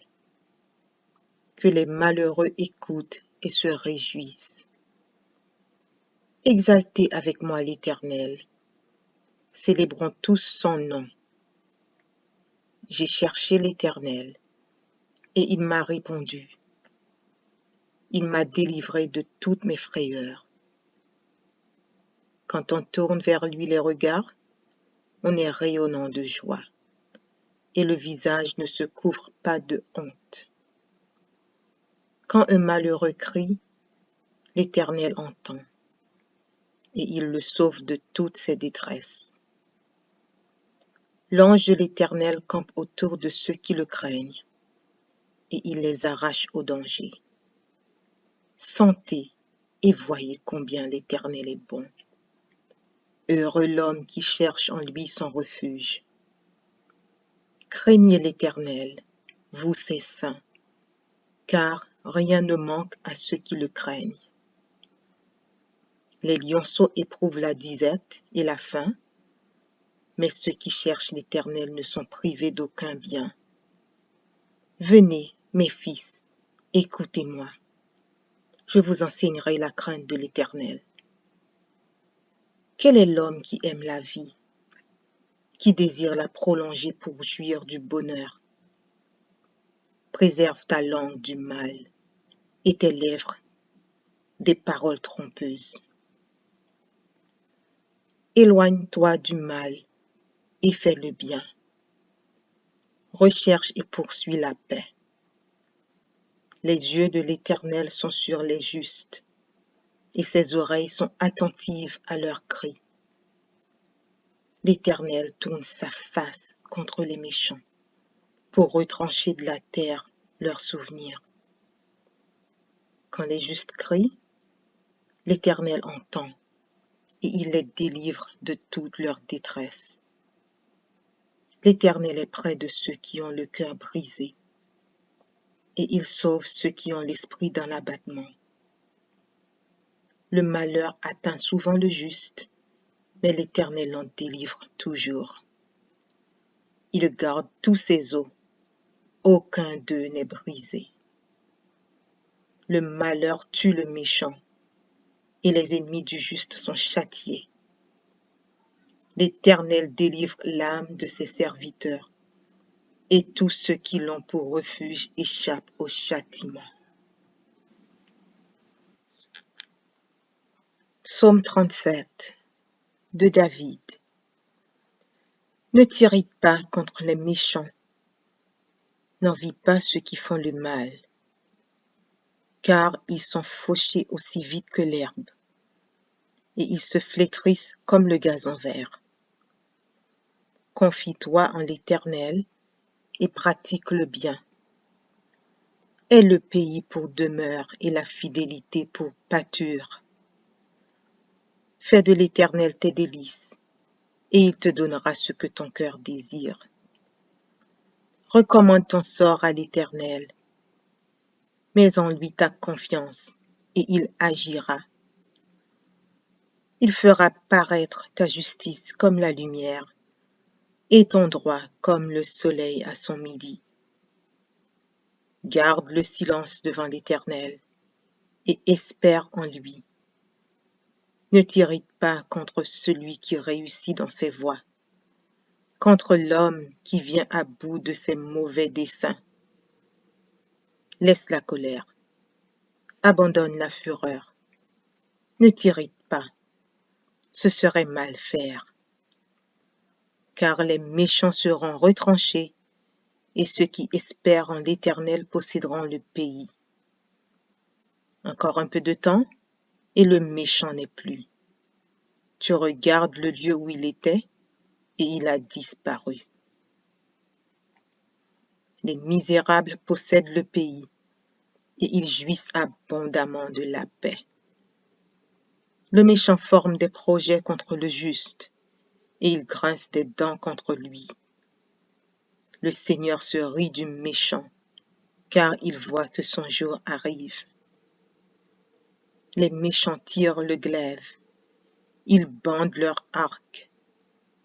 S1: Que les malheureux écoutent et se réjouissent. Exaltez avec moi l'Éternel. Célébrons tous son nom. J'ai cherché l'Éternel, et il m'a répondu. Il m'a délivré de toutes mes frayeurs. Quand on tourne vers lui les regards, on est rayonnant de joie, et le visage ne se couvre pas de honte. Quand un malheureux crie, l'Éternel entend, et il le sauve de toutes ses détresses. L'ange de l'Éternel campe autour de ceux qui le craignent, et il les arrache au danger. Sentez et voyez combien l'Éternel est bon. Heureux l'homme qui cherche en lui son refuge. Craignez l'Éternel, vous ses saints, car rien ne manque à ceux qui le craignent. Les lionceaux éprouvent la disette et la faim, mais ceux qui cherchent l'Éternel ne sont privés d'aucun bien. Venez, mes fils, écoutez-moi. Je vous enseignerai la crainte de l'Éternel. Quel est l'homme qui aime la vie, qui désire la prolonger pour jouir du bonheur? Préserve ta langue du mal et tes lèvres des paroles trompeuses. Éloigne-toi du mal et fais le bien. Recherche et poursuis la paix. Les yeux de l'Éternel sont sur les justes, et ses oreilles sont attentives à leurs cris. L'Éternel tourne sa face contre les méchants, pour retrancher de la terre leurs souvenirs. Quand les justes crient, l'Éternel entend, et il les délivre de toute leur détresse. L'Éternel est près de ceux qui ont le cœur brisé, et il sauve ceux qui ont l'esprit dans l'abattement. Le malheur atteint souvent le juste, mais l'Éternel en délivre toujours. Il garde tous ses os, aucun d'eux n'est brisé. Le malheur tue le méchant, et les ennemis du juste sont châtiés. L'Éternel délivre l'âme de ses serviteurs, et tous ceux qui l'ont pour refuge échappent au châtiment. Psaume 37 de David. Ne t'irrite pas contre les méchants, n'envie pas ceux qui font le mal, car ils sont fauchés aussi vite que l'herbe, et ils se flétrissent comme le gazon vert. Confie-toi en l'Éternel et pratique le bien. Aie le pays pour demeure et la fidélité pour pâture. Fais de l'Éternel tes délices, et il te donnera ce que ton cœur désire. Recommande ton sort à l'Éternel, mets en lui ta confiance, et il agira. Il fera paraître ta justice comme la lumière, et ton droit comme le soleil à son midi. Garde le silence devant l'Éternel, et espère en lui. Ne t'irrite pas contre celui qui réussit dans ses voies, contre l'homme qui vient à bout de ses mauvais desseins. Laisse la colère, abandonne la fureur. Ne t'irrite pas, ce serait mal faire. Car les méchants seront retranchés, et ceux qui espèrent en l'Éternel posséderont le pays. Encore un peu de temps, et le méchant n'est plus. Tu regardes le lieu où il était, et il a disparu. Les misérables possèdent le pays, et ils jouissent abondamment de la paix. Le méchant forme des projets contre le juste, et il grince des dents contre lui. Le Seigneur se rit du méchant, car il voit que son jour arrive. Les méchants tirent le glaive, Ils bandent leurs arcs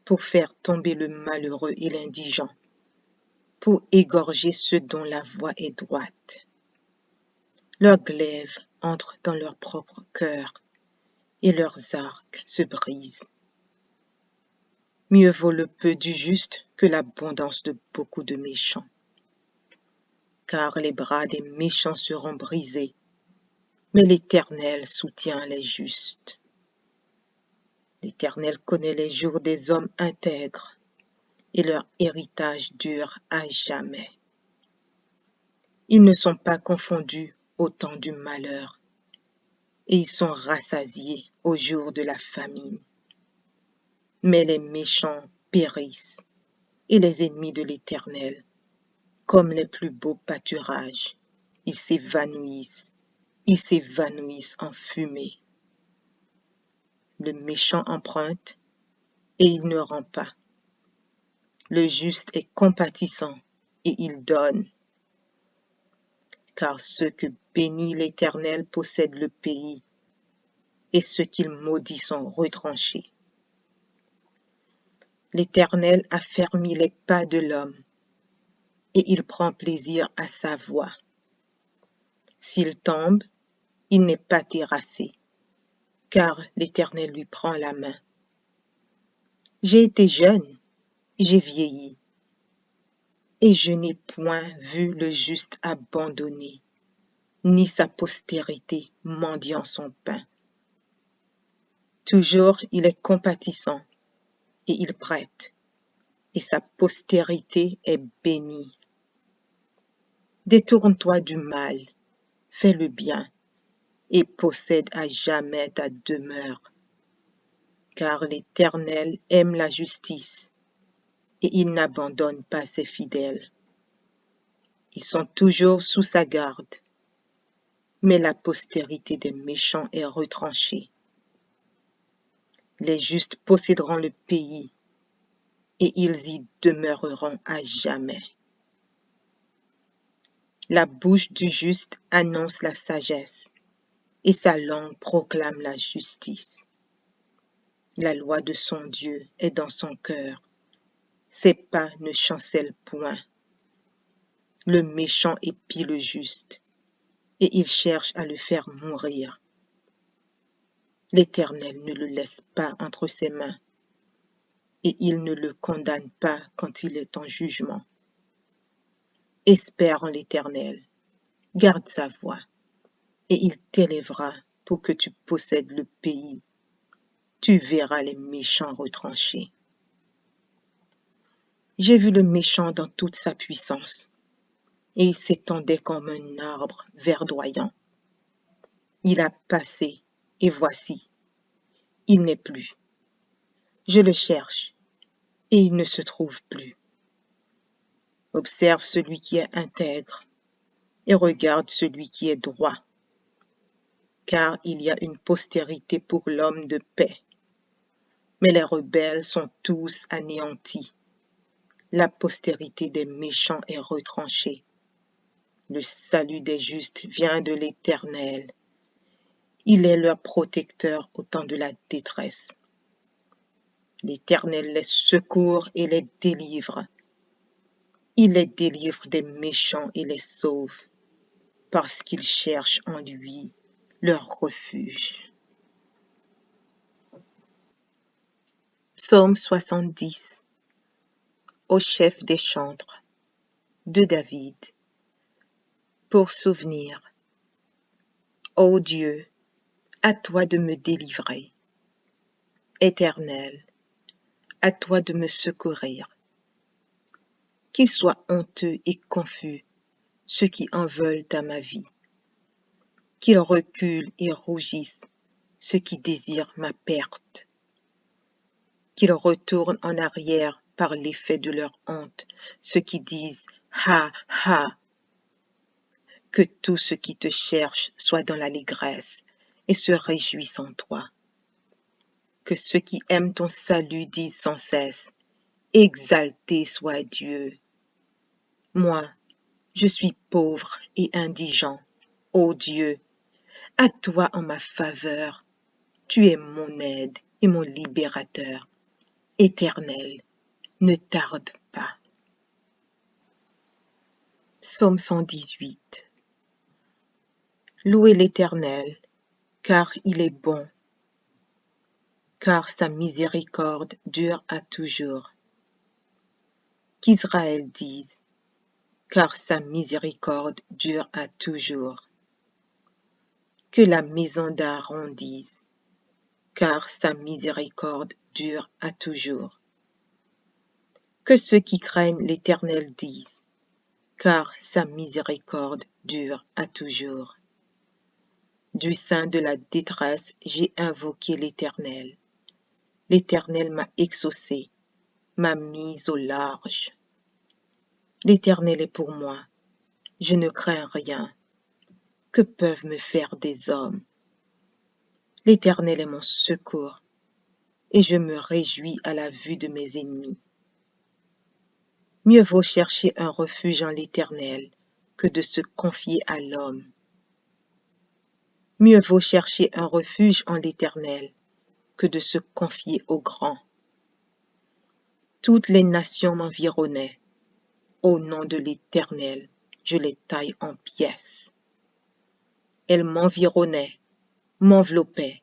S1: pour faire tomber le malheureux et l'indigent, pour égorger ceux dont la voie est droite. Leurs glaives entrent dans leur propre cœur et leurs arcs se brisent. Mieux vaut le peu du juste que l'abondance de beaucoup de méchants. Car les bras des méchants seront brisés, mais l'Éternel soutient les justes. L'Éternel connaît les jours des hommes intègres, et leur héritage dure à jamais. Ils ne sont pas confondus au temps du malheur, et ils sont rassasiés au jour de la famine. Mais les méchants périssent, et les ennemis de l'Éternel, comme les plus beaux pâturages, ils s'évanouissent en fumée. Le méchant emprunte, et il ne rend pas. Le juste est compatissant, et il donne. Car ceux que bénit l'Éternel possèdent le pays, et ceux qu'il maudit sont retranchés. L'Éternel a fermi les pas de l'homme, et il prend plaisir à sa voie. S'il tombe, il n'est pas terrassé, car l'Éternel lui prend la main. J'ai été jeune, j'ai vieilli, et je n'ai point vu le juste abandonné, ni sa postérité mendiant son pain. Toujours il est compatissant, et il prête, et sa postérité est bénie. Détourne-toi du mal, fais le bien, et possède à jamais ta demeure. Car l'Éternel aime la justice, et il n'abandonne pas ses fidèles. Ils sont toujours sous sa garde, mais la postérité des méchants est retranchée. Les justes posséderont le pays, et ils y demeureront à jamais. La bouche du juste annonce la sagesse, et sa langue proclame la justice. La loi de son Dieu est dans son cœur, ses pas ne chancellent point. Le méchant épie le juste, et il cherche à le faire mourir. L'Éternel ne le laisse pas entre ses mains, et il ne le condamne pas quand il est en jugement. Espère en l'Éternel, garde sa voie, et il t'élèvera pour que tu possèdes le pays. Tu verras les méchants retranchés. J'ai vu le méchant dans toute sa puissance, et il s'étendait comme un arbre verdoyant. Il a passé, et voici, il n'est plus. Je le cherche, et il ne se trouve plus. Observe celui qui est intègre, et regarde celui qui est droit. Car il y a une postérité pour l'homme de paix. Mais les rebelles sont tous anéantis. La postérité des méchants est retranchée. Le salut des justes vient de l'Éternel. Il est leur protecteur au temps de la détresse. L'Éternel les secourt et les délivre. Il les délivre des méchants et les sauve, parce qu'ils cherchent en lui leur refuge. Psaume 70. Au chef des chantres, de David. Pour souvenir. Ô Dieu, à toi de me délivrer. Éternel, à toi de me secourir. Qu'ils soient honteux et confus ceux qui en veulent à ma vie. Qu'ils reculent et rougissent ceux qui désirent ma perte. Qu'ils retournent en arrière par l'effet de leur honte ceux qui disent « Ha, ha !» Que tous ceux qui te cherchent soient dans l'allégresse et se réjouissent en toi. Que ceux qui aiment ton salut disent sans cesse « Exalté soit Dieu !» Moi, je suis pauvre et indigent. Ô Dieu, à toi en ma faveur. Tu es mon aide et mon libérateur. Éternel, ne tarde pas. Psaume 118. Louez l'Éternel, car il est bon, car sa miséricorde dure à toujours. Qu'Israël dise, car sa miséricorde dure à toujours. Que la maison d'Aaron dise, car sa miséricorde dure à toujours. Que ceux qui craignent l'Éternel disent, car sa miséricorde dure à toujours. Du sein de la détresse, j'ai invoqué l'Éternel. L'Éternel m'a exaucé, m'a mise au large. L'Éternel est pour moi, je ne crains rien. Que peuvent me faire des hommes? L'Éternel est mon secours, et je me réjouis à la vue de mes ennemis. Mieux vaut chercher un refuge en l'Éternel que de se confier à l'homme. Mieux vaut chercher un refuge en l'Éternel que de se confier au grand. Toutes les nations m'environnaient. Au nom de l'Éternel, je les taille en pièces. Elles m'environnaient, m'enveloppaient.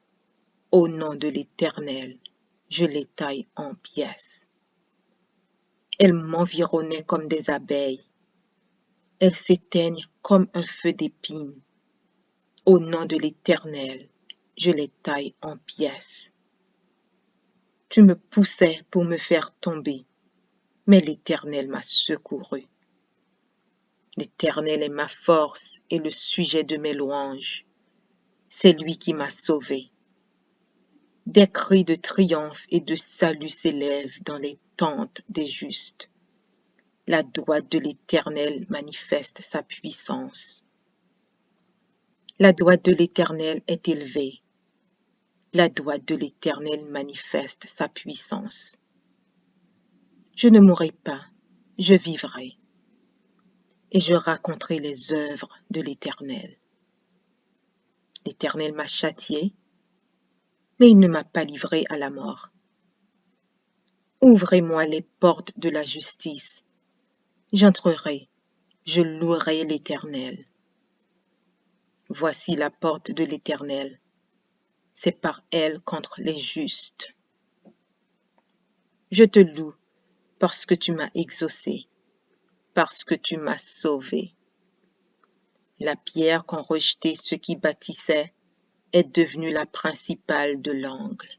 S1: Au nom de l'Éternel, je les taille en pièces. Elles m'environnaient comme des abeilles. Elles s'éteignent comme un feu d'épines. Au nom de l'Éternel, je les taille en pièces. Tu me poussais pour me faire tomber, mais l'Éternel m'a secouru. L'Éternel est ma force et le sujet de mes louanges. C'est lui qui m'a sauvé. Des cris de triomphe et de salut s'élèvent dans les tentes des justes. La droite de l'Éternel manifeste sa puissance. La droite de l'Éternel est élevée. La droite de l'Éternel manifeste sa puissance. Je ne mourrai pas, je vivrai, et je raconterai les œuvres de l'Éternel. L'Éternel m'a châtié, mais il ne m'a pas livré à la mort. Ouvrez-moi les portes de la justice. J'entrerai, je louerai l'Éternel. Voici la porte de l'Éternel. C'est par elle contre les justes. Je te loue parce que tu m'as exaucé, parce que tu m'as sauvé. La pierre qu'ont rejetée ceux qui bâtissaient est devenue la principale de l'angle.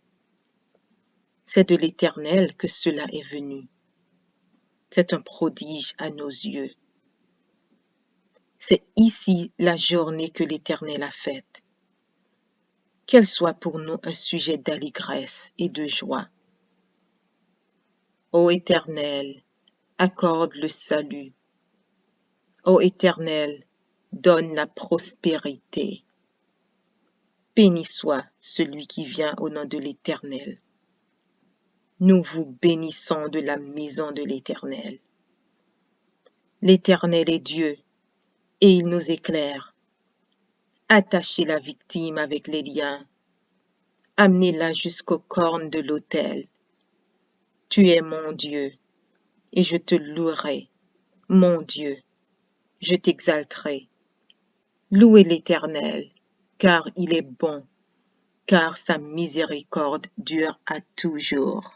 S1: C'est de l'Éternel que cela est venu. C'est un prodige à nos yeux. C'est ici la journée que l'Éternel a faite. Qu'elle soit pour nous un sujet d'allégresse et de joie. Ô Éternel, accorde le salut. Ô Éternel, donne la prospérité. Béni soit celui qui vient au nom de l'Éternel. Nous vous bénissons de la maison de l'Éternel. L'Éternel est Dieu, et il nous éclaire. Attachez la victime avec les liens. Amenez-la jusqu'aux cornes de l'autel. Tu es mon Dieu, et je te louerai, mon Dieu, je t'exalterai. Louez l'Éternel, car il est bon, car sa miséricorde dure à toujours.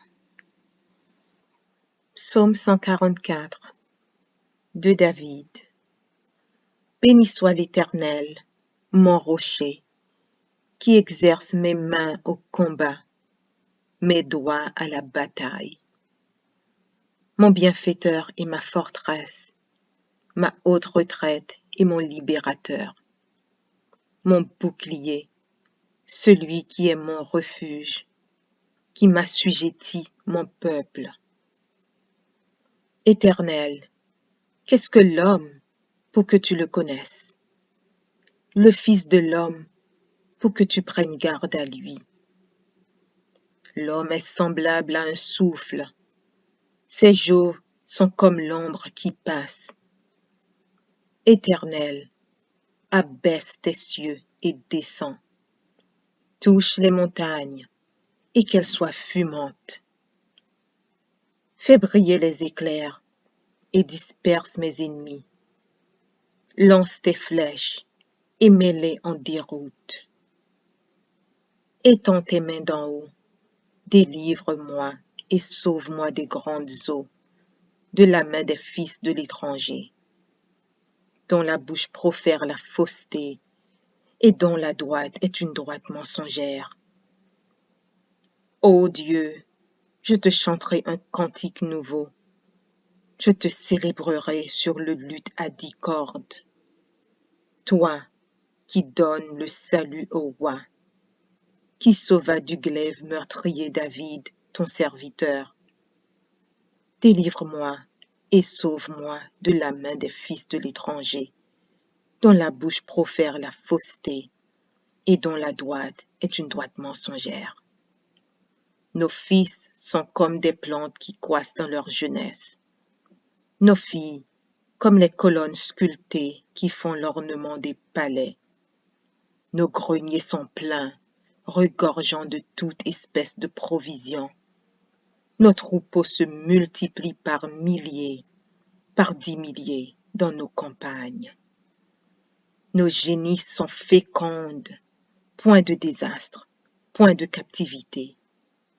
S1: Psaume 144 de David. Béni soit l'Éternel, mon rocher, qui exerce mes mains au combat, mes doigts à la bataille. Mon bienfaiteur et ma forteresse, ma haute retraite et mon libérateur, mon bouclier, celui qui est mon refuge, qui m'assujettit mon peuple. Éternel, qu'est-ce que l'homme pour que tu le connaisses? Le Fils de l'homme pour que tu prennes garde à lui. L'homme est semblable à un souffle. Ses jours sont comme l'ombre qui passe. Éternel, abaisse tes cieux et descends. Touche les montagnes et qu'elles soient fumantes. Fais briller les éclairs et disperse mes ennemis. Lance tes flèches et mets-les en déroute. Étends tes mains d'en haut, délivre-moi et sauve-moi des grandes eaux, de la main des fils de l'étranger, dont la bouche profère la fausseté et dont la droite est une droite mensongère. Ô Dieu, je te chanterai un cantique nouveau, je te célébrerai sur le luth à 10 cordes. Toi qui donnes le salut au roi, qui sauva du glaive meurtrier David, ton serviteur. Délivre-moi et sauve-moi de la main des fils de l'étranger, dont la bouche profère la fausseté et dont la droite est une droite mensongère. Nos fils sont comme des plantes qui croissent dans leur jeunesse. Nos filles, comme les colonnes sculptées qui font l'ornement des palais. Nos greniers sont pleins, regorgeant de toute espèce de provisions. Nos troupeaux se multiplient par milliers, par 10 milliers dans nos campagnes. Nos génisses sont fécondes, point de désastre, point de captivité,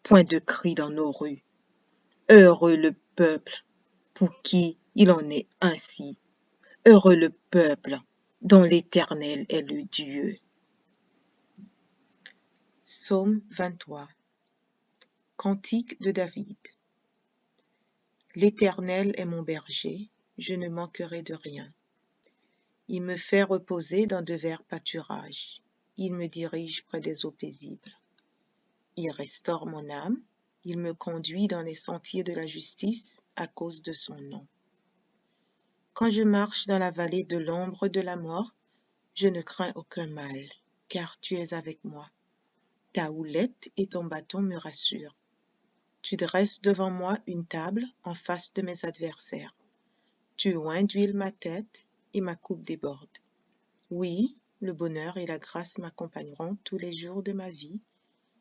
S1: point de cris dans nos rues. Heureux le peuple pour qui il en est ainsi. Heureux le peuple dont l'Éternel est le Dieu. Psaume 23. Cantique de David. L'Éternel est mon berger, je ne manquerai de rien. Il me fait reposer dans de verts pâturages. Il me dirige près des eaux paisibles. Il restaure mon âme. Il me conduit dans les sentiers de la justice à cause de son nom. Quand je marche dans la vallée de l'ombre de la mort, je ne crains aucun mal, car tu es avec moi. Ta houlette et ton bâton me rassurent. Tu dresses devant moi une table en face de mes adversaires. Tu oins d'huile ma tête et ma coupe déborde. Oui, le bonheur et la grâce m'accompagneront tous les jours de ma vie,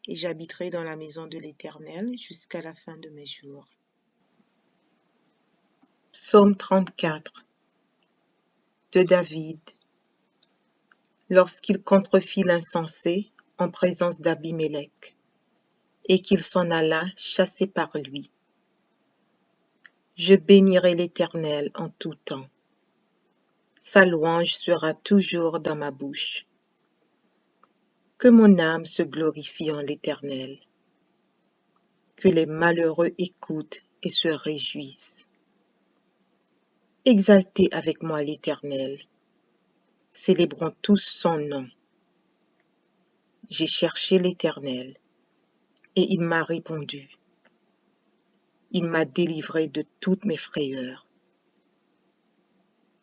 S1: et j'habiterai dans la maison de l'Éternel jusqu'à la fin de mes jours. Psaume 34 de David. Lorsqu'il contrefit l'insensé en présence d'Abimélec, et qu'il s'en alla chassé par lui. Je bénirai l'Éternel en tout temps. Sa louange sera toujours dans ma bouche. Que mon âme se glorifie en l'Éternel. Que les malheureux écoutent et se réjouissent. Exaltez avec moi l'Éternel. Célébrons tous son nom. J'ai cherché l'Éternel, et il m'a répondu. Il m'a délivré de toutes mes frayeurs.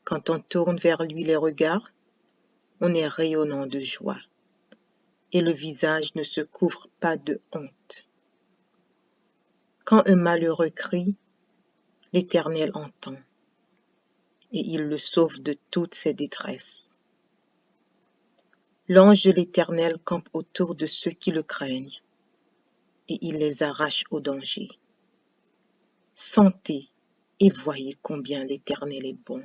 S1: Quand on tourne vers lui les regards, on est rayonnant de joie, et le visage ne se couvre pas de honte. Quand un malheureux crie, l'Éternel entend, et il le sauve de toutes ses détresses. L'ange de l'Éternel campe autour de ceux qui le craignent, et il les arrache au danger. Sentez et voyez combien l'Éternel est bon.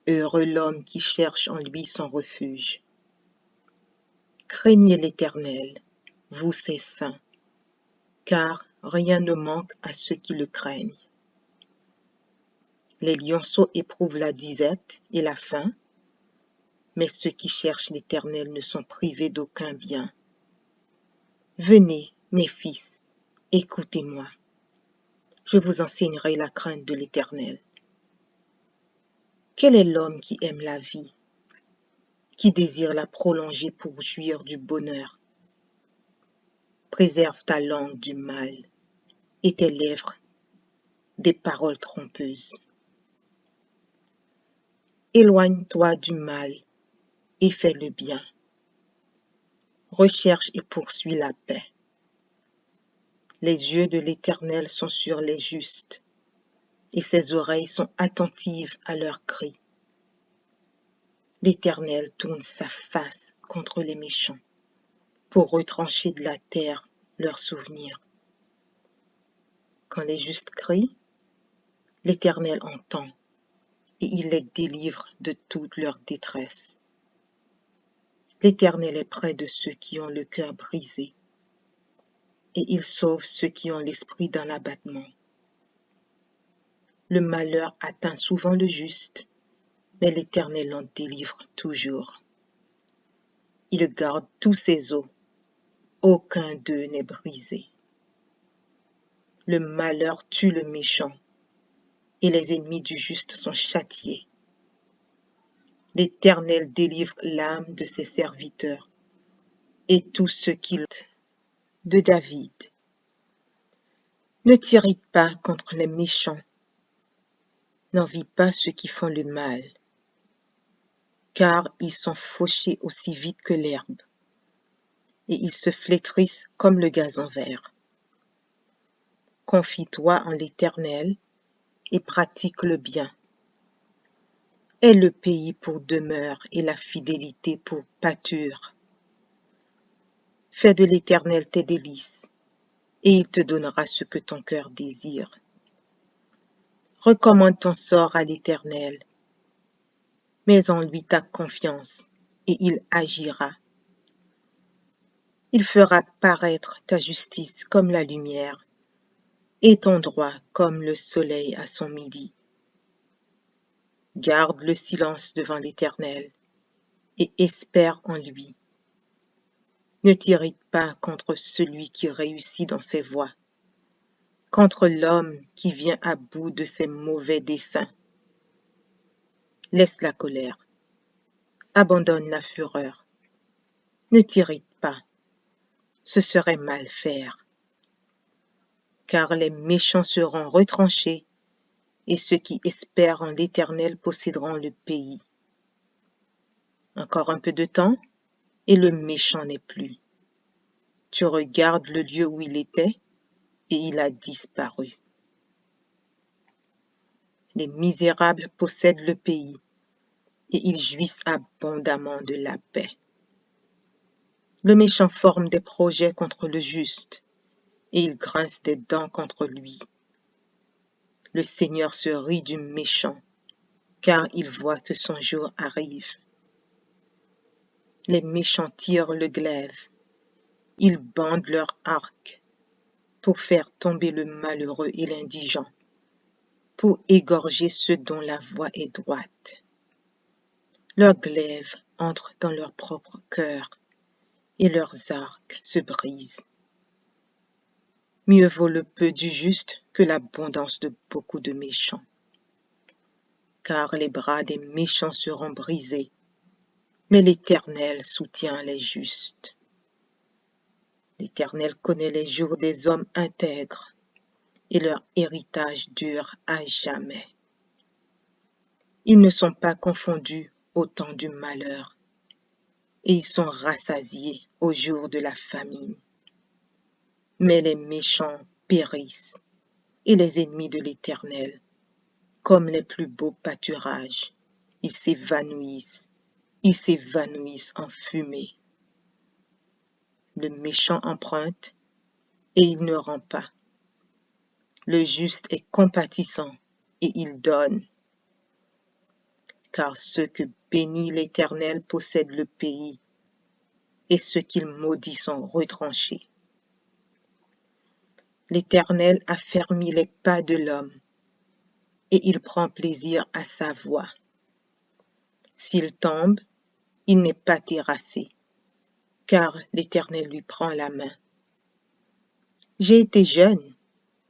S1: Heureux l'homme qui cherche en lui son refuge. Craignez l'Éternel, vous ses saints, car rien ne manque à ceux qui le craignent. Les lionceaux éprouvent la disette et la faim, mais ceux qui cherchent l'Éternel ne sont privés d'aucun bien. Venez, mes fils, écoutez-moi. Je vous enseignerai la crainte de l'Éternel. Quel est l'homme qui aime la vie, qui désire la prolonger pour jouir du bonheur? Préserve ta langue du mal et tes lèvres des paroles trompeuses. Éloigne-toi du mal et fais le bien. Recherche et poursuis la paix. Les yeux de l'Éternel sont sur les justes, et ses oreilles sont attentives à leurs cris. L'Éternel tourne sa face contre les méchants, pour retrancher de la terre leurs souvenirs. Quand les justes crient, l'Éternel entend et il les délivre de toute leur détresse. L'Éternel est près de ceux qui ont le cœur brisé et il sauve ceux qui ont l'esprit dans l'abattement. Le malheur atteint souvent le juste, mais l'Éternel en délivre toujours. Il garde tous ses os, aucun d'eux n'est brisé. Le malheur tue le méchant, et les ennemis du juste sont châtiés. L'Éternel délivre l'âme de ses serviteurs, et tous ceux qui luttent. De David. Ne t'irrite pas contre les méchants, n'envie pas ceux qui font le mal, car ils sont fauchés aussi vite que l'herbe, et ils se flétrissent comme le gazon vert. Confie-toi en l'Éternel et pratique le bien. Aie le pays pour demeure et la fidélité pour pâture. Fais de l'Éternel tes délices, et il te donnera ce que ton cœur désire. Recommande ton sort à l'Éternel, mets en lui ta confiance, et il agira. Il fera paraître ta justice comme la lumière, et ton droit comme le soleil à son midi. Garde le silence devant l'Éternel, et espère en lui. Ne t'irrite pas contre celui qui réussit dans ses voies, contre l'homme qui vient à bout de ses mauvais desseins. Laisse la colère, abandonne la fureur. Ne t'irrite pas, ce serait mal faire. Car les méchants seront retranchés, et ceux qui espèrent en l'Éternel posséderont le pays. Encore un peu de temps, et le méchant n'est plus. Tu regardes le lieu où il était, et il a disparu. Les misérables possèdent le pays, et ils jouissent abondamment de la paix. Le méchant forme des projets contre le juste, et il grince des dents contre lui. Le Seigneur se rit du méchant, car il voit que son jour arrive. Les méchants tirent le glaive, ils bandent leur arc pour faire tomber le malheureux et l'indigent, pour égorger ceux dont la voie est droite. Leurs glaives entrent dans leur propre cœur, et leurs arcs se brisent. Mieux vaut le peu du juste que l'abondance de beaucoup de méchants. Car les bras des méchants seront brisés, mais l'Éternel soutient les justes. L'Éternel connaît les jours des hommes intègres, et leur héritage dure à jamais. Ils ne sont pas confondus au temps du malheur, et ils sont rassasiés au jour de la famine. Mais les méchants périssent, et les ennemis de l'Éternel, comme les plus beaux pâturages, ils s'évanouissent en fumée. Le méchant emprunte, et il ne rend pas. Le juste est compatissant, et il donne. Car ceux que bénit l'Éternel possèdent le pays, et ceux qu'il maudit sont retranchés. L'Éternel affermit les pas de l'homme, et il prend plaisir à sa voie. S'il tombe, il n'est pas terrassé, car l'Éternel lui prend la main. J'ai été jeune,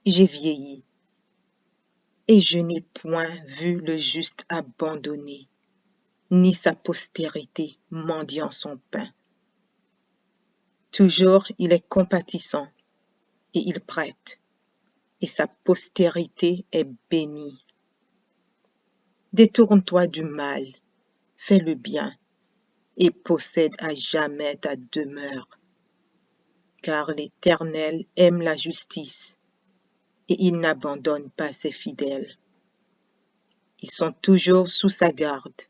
S1: j'ai vieilli, et je n'ai point vu le juste abandonné, ni sa postérité mendiant son pain. Toujours il est compatissant, et il prête, et sa postérité est bénie. Détourne-toi du mal, fais le bien, et possède à jamais ta demeure. Car l'Éternel aime la justice, et il n'abandonne pas ses fidèles. Ils sont toujours sous sa garde,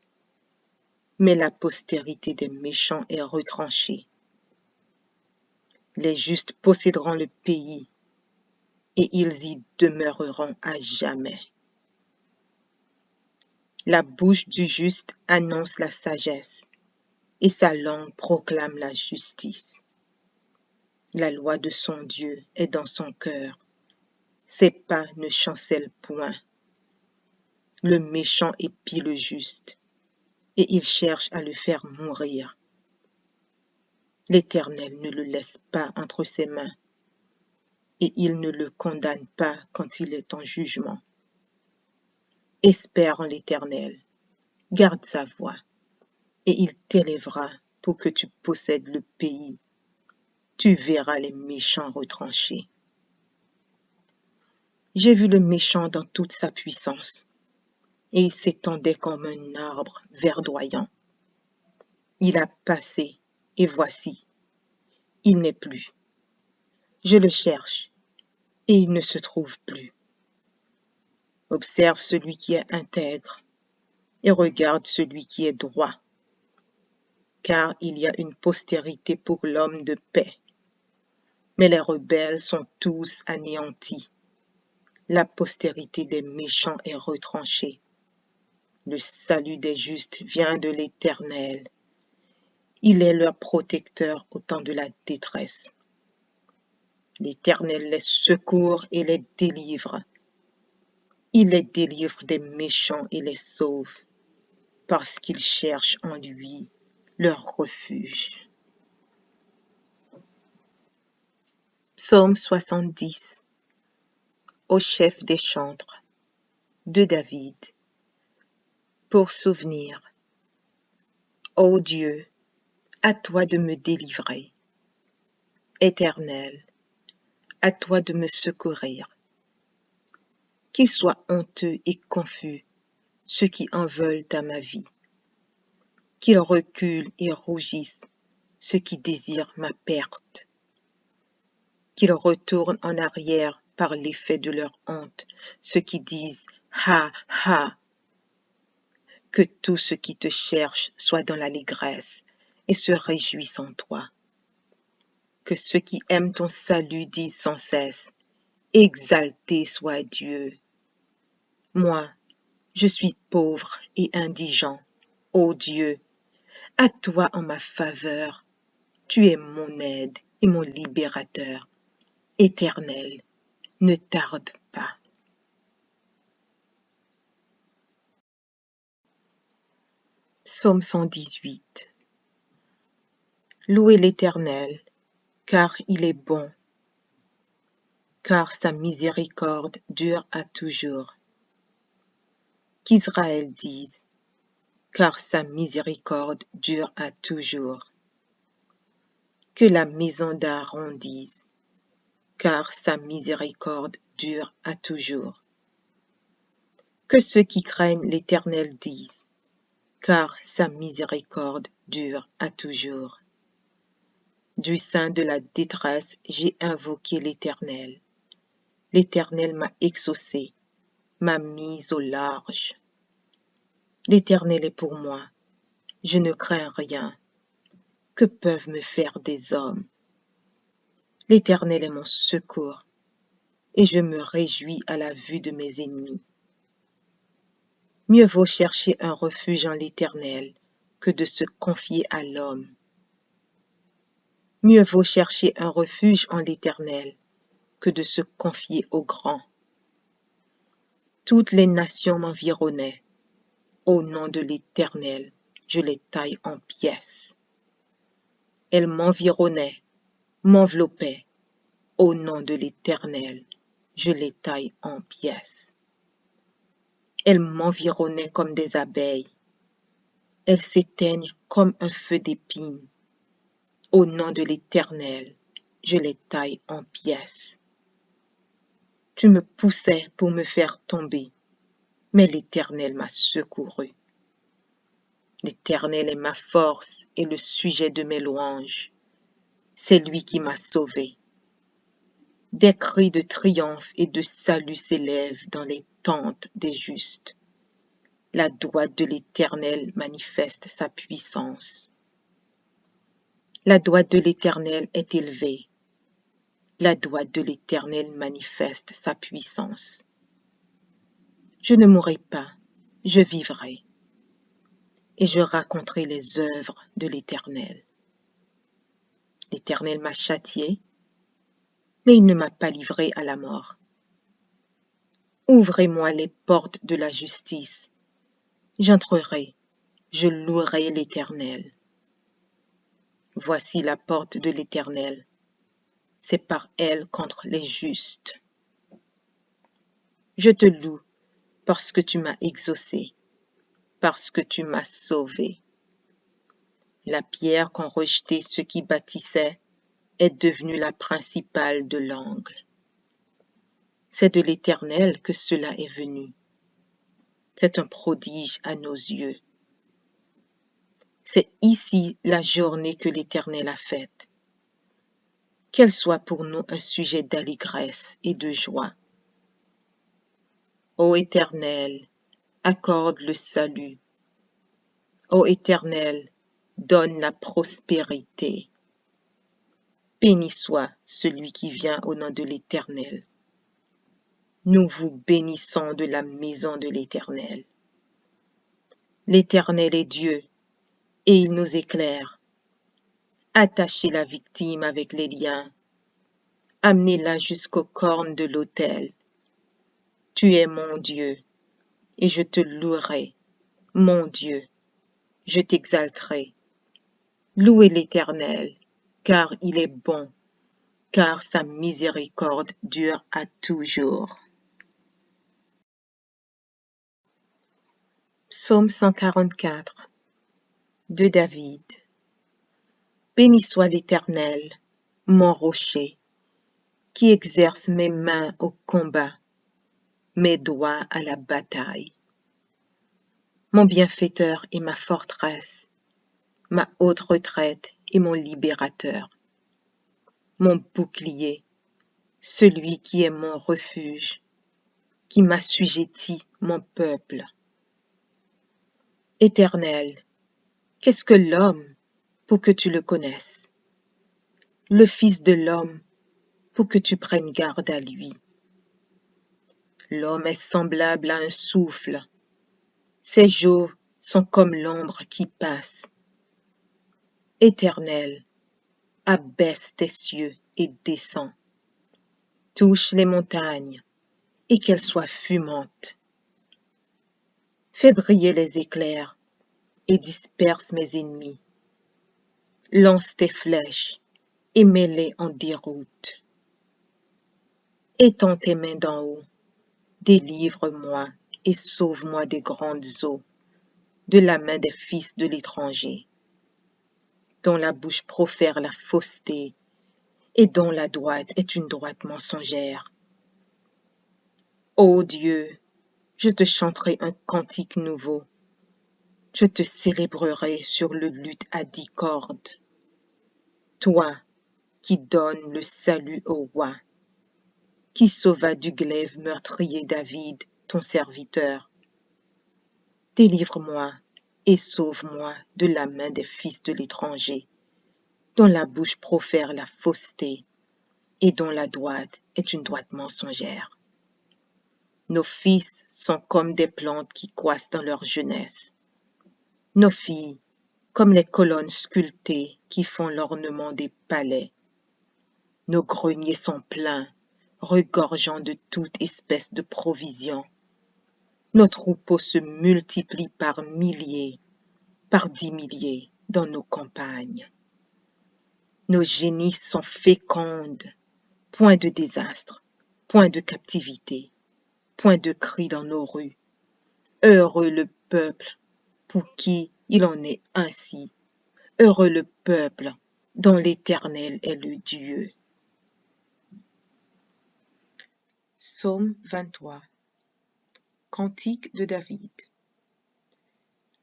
S1: mais la postérité des méchants est retranchée. Les justes posséderont le pays et ils y demeureront à jamais. La bouche du juste annonce la sagesse et sa langue proclame la justice. La loi de son Dieu est dans son cœur, ses pas ne chancellent point. Le méchant épie le juste, et il cherche à le faire mourir. L'Éternel ne le laisse pas entre ses mains, et il ne le condamne pas quand il est en jugement. Espère en l'Éternel, garde sa voie, et il t'élèvera pour que tu possèdes le pays. Tu verras les méchants retranchés. J'ai vu le méchant dans toute sa puissance, et il s'étendait comme un arbre verdoyant. Il a passé, et voici, il n'est plus. Je le cherche, et il ne se trouve plus. Observe celui qui est intègre, et regarde celui qui est droit, car il y a une postérité pour l'homme de paix. Mais les rebelles sont tous anéantis. La postérité des méchants est retranchée. Le salut des justes vient de l'Éternel. Il est leur protecteur au temps de la détresse. L'Éternel les secourt et les délivre. Il les délivre des méchants et les sauve, parce qu'ils cherchent en lui leur refuge. Psaume 70. Au chef des chantres, de David. Pour souvenir. Ô Dieu, à toi de me délivrer. Éternel, à toi de me secourir. Qu'ils soient honteux et confus ceux qui en veulent à ma vie. Qu'ils reculent et rougissent ceux qui désirent ma perte. Qu'ils retournent en arrière par l'effet de leur honte ceux qui disent « Ha, ha !» Que tous ceux qui te cherchent soient dans l'allégresse et se réjouissent en toi. Que ceux qui aiment ton salut disent sans cesse « Exalté soit Dieu !» Moi, je suis pauvre et indigent. Ô Dieu, à toi en ma faveur. Tu es mon aide et mon libérateur. Éternel, ne tarde pas. Psaume 118. Louez l'Éternel, car il est bon, car sa miséricorde dure à toujours. Qu'Israël dise, car sa miséricorde dure à toujours. Que la maison d'Aaron dise, car sa miséricorde dure à toujours. Que ceux qui craignent l'Éternel disent, car sa miséricorde dure à toujours. Du sein de la détresse, j'ai invoqué l'Éternel. L'Éternel m'a exaucé, m'a mise au large. L'Éternel est pour moi, je ne crains rien. Que peuvent me faire des hommes? L'Éternel est mon secours, et je me réjouis à la vue de mes ennemis. Mieux vaut chercher un refuge en l'Éternel que de se confier à l'homme. Mieux vaut chercher un refuge en l'Éternel que de se confier au grand. Toutes les nations m'environnaient. Au nom de l'Éternel, je les taille en pièces. Elles m'environnaient, m'enveloppaient. Au nom de l'Éternel, je les taille en pièces. Elles m'environnaient comme des abeilles. Elles s'éteignent comme un feu d'épines. Au nom de l'Éternel, je les taille en pièces. Tu me poussais pour me faire tomber, mais l'Éternel m'a secouru. L'Éternel est ma force et le sujet de mes louanges. C'est lui qui m'a sauvé. Des cris de triomphe et de salut s'élèvent dans les tentes des justes. La droite de l'Éternel manifeste sa puissance. La droite de l'Éternel est élevée, la droite de l'Éternel manifeste sa puissance. Je ne mourrai pas, je vivrai, et je raconterai les œuvres de l'Éternel. L'Éternel m'a châtié, mais il ne m'a pas livré à la mort. Ouvrez-moi les portes de la justice. J'entrerai, je louerai l'Éternel. Voici la porte de l'Éternel, c'est par elle contre les justes. Je te loue parce que tu m'as exaucé, parce que tu m'as sauvé. La pierre qu'ont rejetée ceux qui bâtissaient est devenue la principale de l'angle. C'est de l'Éternel que cela est venu. C'est un prodige à nos yeux. C'est ici la journée que l'Éternel a faite. Qu'elle soit pour nous un sujet d'allégresse et de joie. Ô Éternel, accorde le salut. Ô Éternel, donne la prospérité. Béni soit celui qui vient au nom de l'Éternel. Nous vous bénissons de la maison de l'Éternel. L'Éternel est Dieu, et il nous éclaire. Attachez la victime avec les liens. Amenez-la jusqu'aux cornes de l'autel. Tu es mon Dieu, et je te louerai, mon Dieu, je t'exalterai. Louez l'Éternel, car il est bon, car sa miséricorde dure à toujours. Psaume 144 de David. Béni soit l'Éternel, mon rocher, qui exerce mes mains au combat, mes doigts à la bataille. Mon bienfaiteur et ma forteresse, ma haute retraite et mon libérateur. Mon bouclier, celui qui est mon refuge, qui m'assujettit mon peuple. Éternel, qu'est-ce que l'homme pour que tu le connaisses? Le Fils de l'homme pour que tu prennes garde à lui. L'homme est semblable à un souffle. Ses jours sont comme l'ombre qui passe. Éternel, abaisse tes cieux et descends. Touche les montagnes et qu'elles soient fumantes. Fais briller les éclairs et disperse mes ennemis. Lance tes flèches et mets-les en déroute. Étends tes mains d'en haut, délivre-moi et sauve-moi des grandes eaux, de la main des fils de l'étranger, dont la bouche profère la fausseté et dont la droite est une droite mensongère. Ô Dieu, je te chanterai un cantique nouveau. Je te célébrerai sur le luth à 10 cordes. Toi qui donnes le salut au roi, qui sauva du glaive meurtrier David, ton serviteur. Délivre-moi et sauve-moi de la main des fils de l'étranger, dont la bouche profère la fausseté et dont la droite est une droite mensongère. Nos fils sont comme des plantes qui croissent dans leur jeunesse. Nos filles, comme les colonnes sculptées qui font l'ornement des palais. Nos greniers sont pleins, regorgeant de toute espèce de provisions. Nos troupeaux se multiplient par milliers, par 10 milliers dans nos campagnes. Nos génisses sont fécondes, point de désastre, point de captivité, point de cri dans nos rues. Heureux le peuple pour qui il en est ainsi. Heureux le peuple dont l'Éternel est le Dieu. Psaume 23. Cantique de David.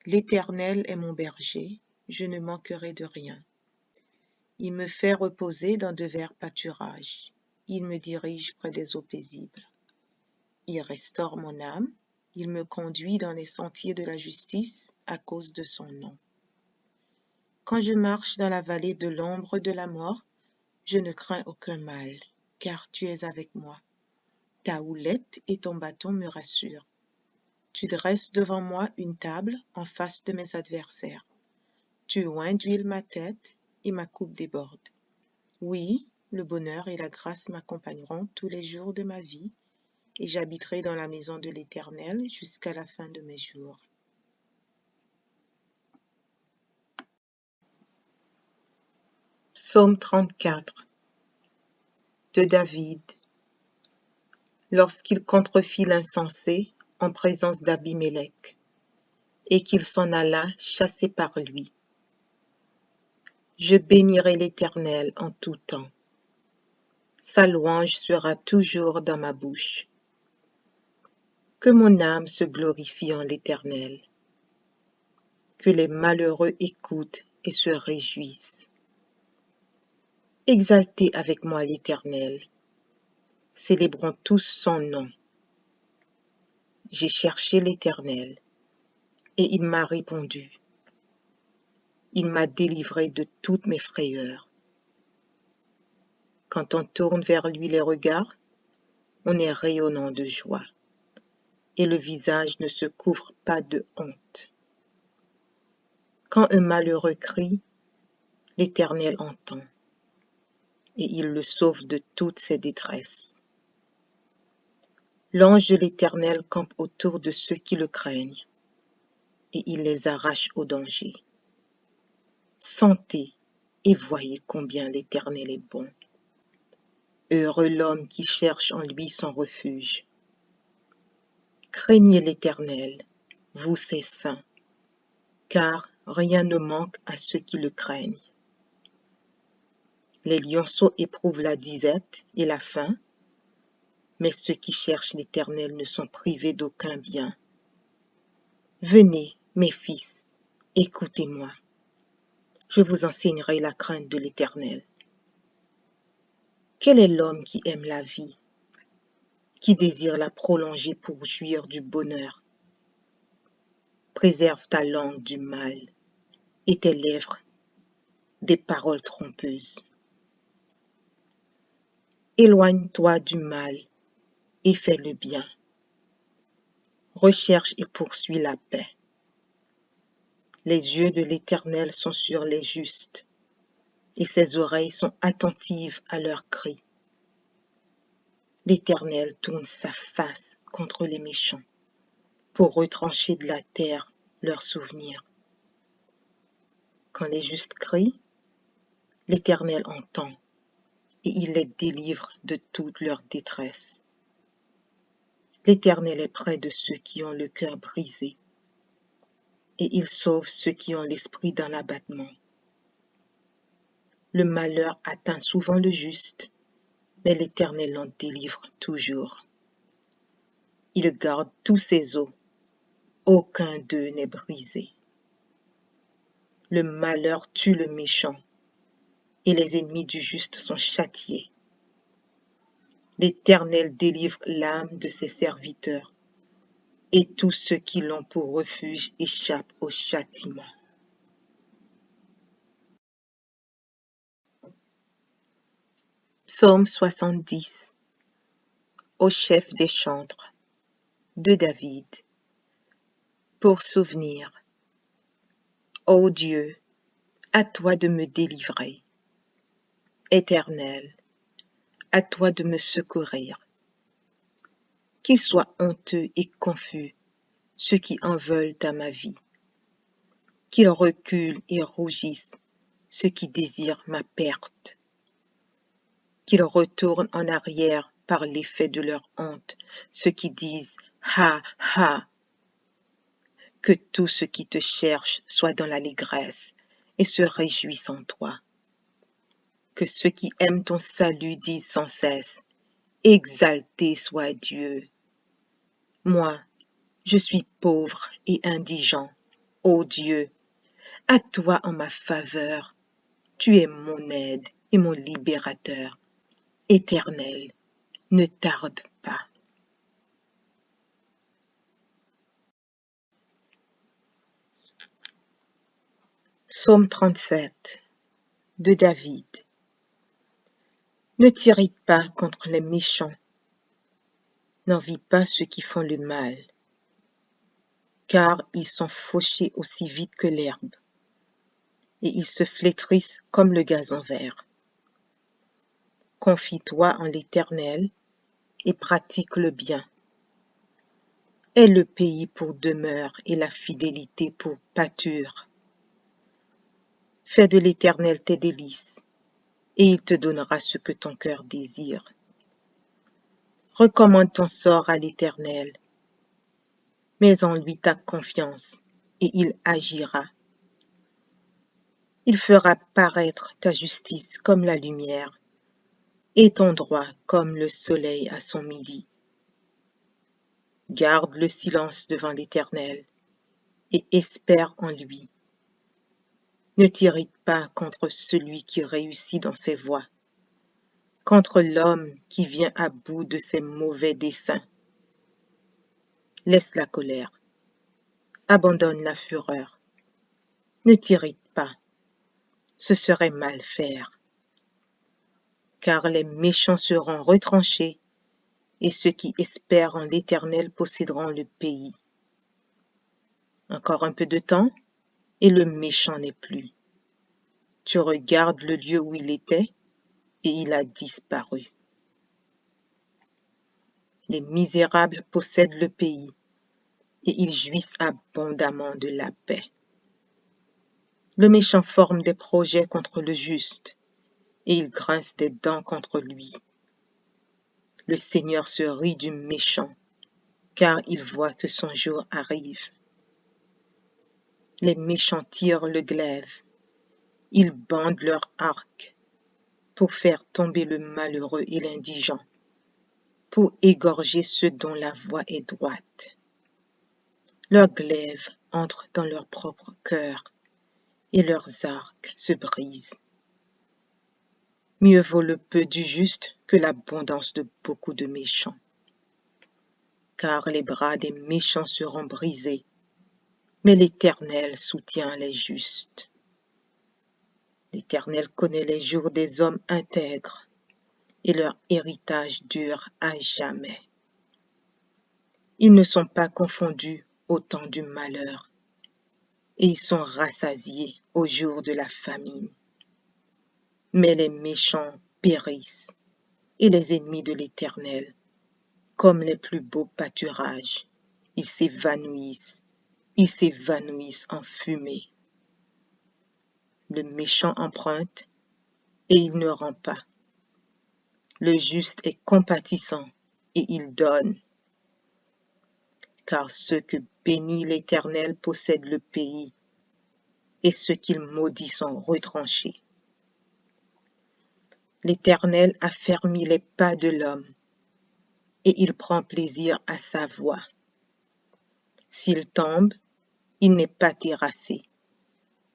S1: L'Éternel est mon berger, je ne manquerai de rien. Il me fait reposer dans de verts pâturages. Il me dirige près des eaux paisibles. Il restaure mon âme. Il me conduit dans les sentiers de la justice à cause de son nom. Quand je marche dans la vallée de l'ombre de la mort, je ne crains aucun mal, car tu es avec moi. Ta houlette et ton bâton me rassurent. Tu dresses devant moi une table en face de mes adversaires. Tu oins d'huile ma tête et ma coupe déborde. Oui, le bonheur et la grâce m'accompagneront tous les jours de ma vie, et j'habiterai dans la maison de l'Éternel jusqu'à la fin de mes jours. Psaume 34 de David. Lorsqu'il contrefit l'insensé en présence d'Abimélec, et qu'il s'en alla chassé par lui. Je bénirai l'Éternel en tout temps. Sa louange sera toujours dans ma bouche. Que mon âme se glorifie en l'Éternel. Que les malheureux écoutent et se réjouissent. Exaltez avec moi l'Éternel. Célébrons tous son nom. J'ai cherché l'Éternel, et il m'a répondu. Il m'a délivré de toutes mes frayeurs. Quand on tourne vers lui les regards, on est rayonnant de joie, et le visage ne se couvre pas de honte. Quand un malheureux crie, l'Éternel entend, et il le sauve de toutes ses détresses. L'ange de l'Éternel campe autour de ceux qui le craignent, et il les arrache au danger. Sentez et voyez combien l'Éternel est bon. Heureux l'homme qui cherche en lui son refuge. Craignez l'Éternel, vous ses saints, car rien ne manque à ceux qui le craignent. Les lionceaux éprouvent la disette et la faim, mais ceux qui cherchent l'Éternel ne sont privés d'aucun bien. Venez, mes fils, écoutez-moi. Je vous enseignerai la crainte de l'Éternel. Quel est l'homme qui aime la vie, qui désire la prolonger pour jouir du bonheur? Préserve ta langue du mal et tes lèvres des paroles trompeuses. Éloigne-toi du mal et fais le bien. Recherche et poursuis la paix. Les yeux de l'Éternel sont sur les justes, et ses oreilles sont attentives à leurs cris. L'Éternel tourne sa face contre les méchants, pour retrancher de la terre leurs souvenirs. Quand les justes crient, l'Éternel entend, et il les délivre de toute leur détresse. L'Éternel est près de ceux qui ont le cœur brisé, et il sauve ceux qui ont l'esprit dans l'abattement. Le malheur atteint souvent le juste, mais l'Éternel l'en délivre toujours. Il garde tous ses os, aucun d'eux n'est brisé. Le malheur tue le méchant, et les ennemis du juste sont châtiés. L'Éternel délivre l'âme de ses serviteurs, et tous ceux qui l'ont pour refuge échappent au châtiment. Psaume 70. Au chef des chantres, de David. Pour souvenir. Ô Dieu, à toi de me délivrer. Éternel, à toi de me secourir. Qu'ils soient honteux et confus ceux qui en veulent à ma vie. Qu'ils reculent et rougissent ceux qui désirent ma perte. Qu'ils retournent en arrière par l'effet de leur honte ceux qui disent « Ha, ha !» Que tous ceux qui te cherchent soient dans l'allégresse et se réjouissent en toi. Que ceux qui aiment ton salut disent sans cesse « Exalté soit Dieu !» Moi, je suis pauvre et indigent. Ô Dieu, à toi en ma faveur, tu es mon aide et mon libérateur. Éternel, ne tarde pas. Psaume 37 de David. Ne t'irrite pas contre les méchants, n'envie pas ceux qui font le mal, car ils sont fauchés aussi vite que l'herbe, et ils se flétrissent comme le gazon vert. Confie-toi en l'Éternel et pratique le bien. Aie le pays pour demeure et la fidélité pour pâture. Fais de l'Éternel tes délices, et il te donnera ce que ton cœur désire. Recommande ton sort à l'Éternel, mets en lui ta confiance, et il agira. Il fera paraître ta justice comme la lumière, et ton droit comme le soleil à son midi. Garde le silence devant l'Éternel, et espère en lui. Ne t'irrite pas contre celui qui réussit dans ses voies, contre l'homme qui vient à bout de ses mauvais desseins. Laisse la colère, abandonne la fureur. Ne t'irrite pas, ce serait mal faire. Car les méchants seront retranchés, et ceux qui espèrent en l'Éternel posséderont le pays. Encore un peu de temps, et le méchant n'est plus. Tu regardes le lieu où il était, et il a disparu. Les misérables possèdent le pays, et ils jouissent abondamment de la paix. Le méchant forme des projets contre le juste, et il grince des dents contre lui. Le Seigneur se rit du méchant, car il voit que son jour arrive. Les méchants tirent le glaive, ils bandent leur arc pour faire tomber le malheureux et l'indigent, pour égorger ceux dont la voie est droite. Leurs glaives entrent dans leur propre cœur, et leurs arcs se brisent. Mieux vaut le peu du juste que l'abondance de beaucoup de méchants. Car les bras des méchants seront brisés, mais l'Éternel soutient les justes. L'Éternel connaît les jours des hommes intègres, et leur héritage dure à jamais. Ils ne sont pas confondus au temps du malheur, et ils sont rassasiés au jour de la famine. Mais les méchants périssent, et les ennemis de l'Éternel, comme les plus beaux pâturages, ils s'évanouissent en fumée. Le méchant emprunte, et il ne rend pas. Le juste est compatissant, et il donne. Car ceux que bénit l'Éternel possèdent le pays, et ceux qu'il maudit sont retranchés. L'Éternel affermit les pas de l'homme, et il prend plaisir à sa voix. S'il tombe, il n'est pas terrassé,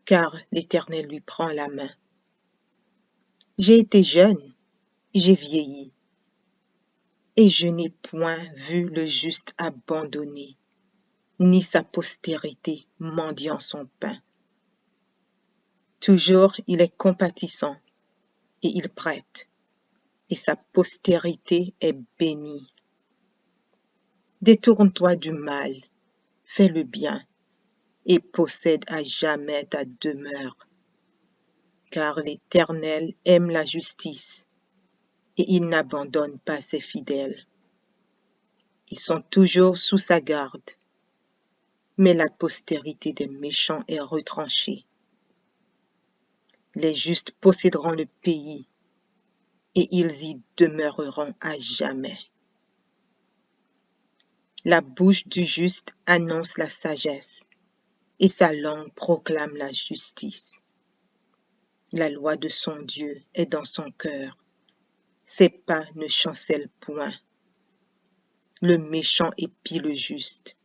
S1: car l'Éternel lui prend la main. J'ai été jeune, j'ai vieilli, et je n'ai point vu le juste abandonné, ni sa postérité mendiant son pain. Toujours il est compatissant, et il prête, et sa postérité est bénie. Détourne-toi du mal, fais le bien, et possède à jamais ta demeure. Car l'Éternel aime la justice, et il n'abandonne pas ses fidèles. Ils sont toujours sous sa garde, mais la postérité des méchants est retranchée. Les justes posséderont le pays, et ils y demeureront à jamais. La bouche du juste annonce la sagesse, et sa langue proclame la justice. La loi de son Dieu est dans son cœur, ses pas ne chancellent point. Le méchant épie le juste,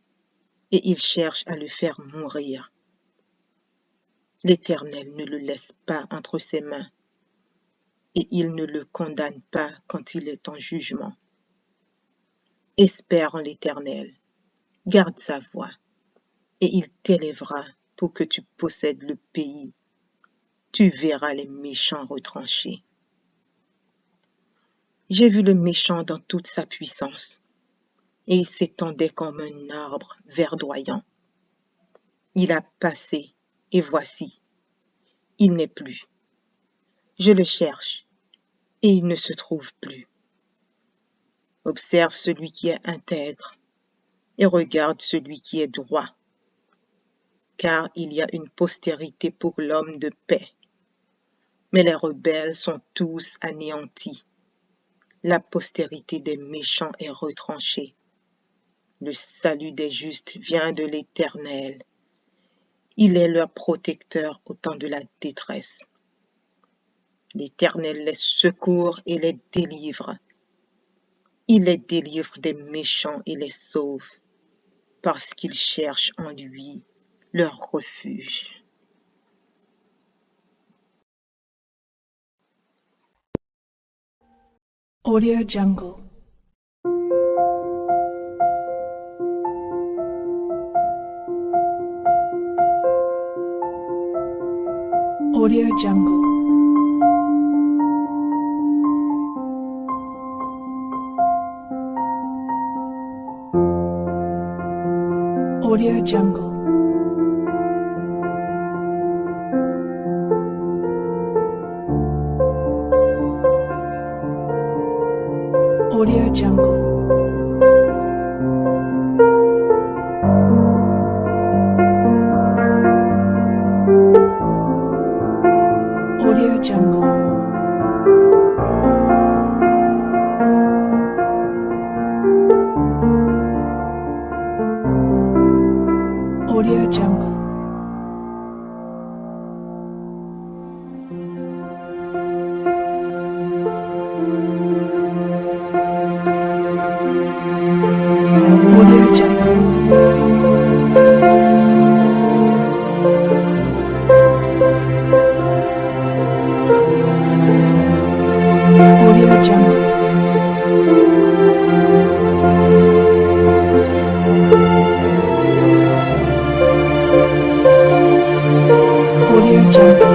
S1: et il cherche à le faire mourir. L'Éternel ne le laisse pas entre ses mains, et il ne le condamne pas quand il est en jugement. Espère en l'Éternel, garde sa voie, et il t'élèvera pour que tu possèdes le pays. Tu verras les méchants retranchés. J'ai vu le méchant dans toute sa puissance, et il s'étendait comme un arbre verdoyant. Il a passé, et voici, il n'est plus. Je le cherche, et il ne se trouve plus. Observe celui qui est intègre, et regarde celui qui est droit, car il y a une postérité pour l'homme de paix. Mais les rebelles sont tous anéantis. La postérité des méchants est retranchée. Le salut des justes vient de l'Éternel. Il est leur protecteur au temps de la détresse. L'Éternel les secourt et les délivre. Il les délivre des méchants et les sauve, parce qu'ils cherchent en lui leur refuge.
S2: Audio Jungle. Audio Jungle. Audio Jungle. Audio Jungle. Audio Jungle. Audio Jungle. Audio Jungle. Audio Jungle. Audio Jungle. Audio Jungle. Audio Jungle.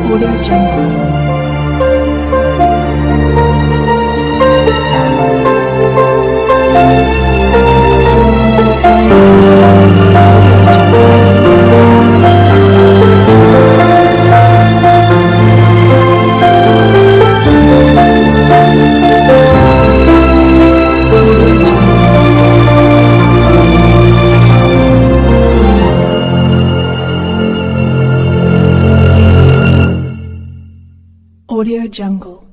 S2: Audio Jungle. Audio Jungle.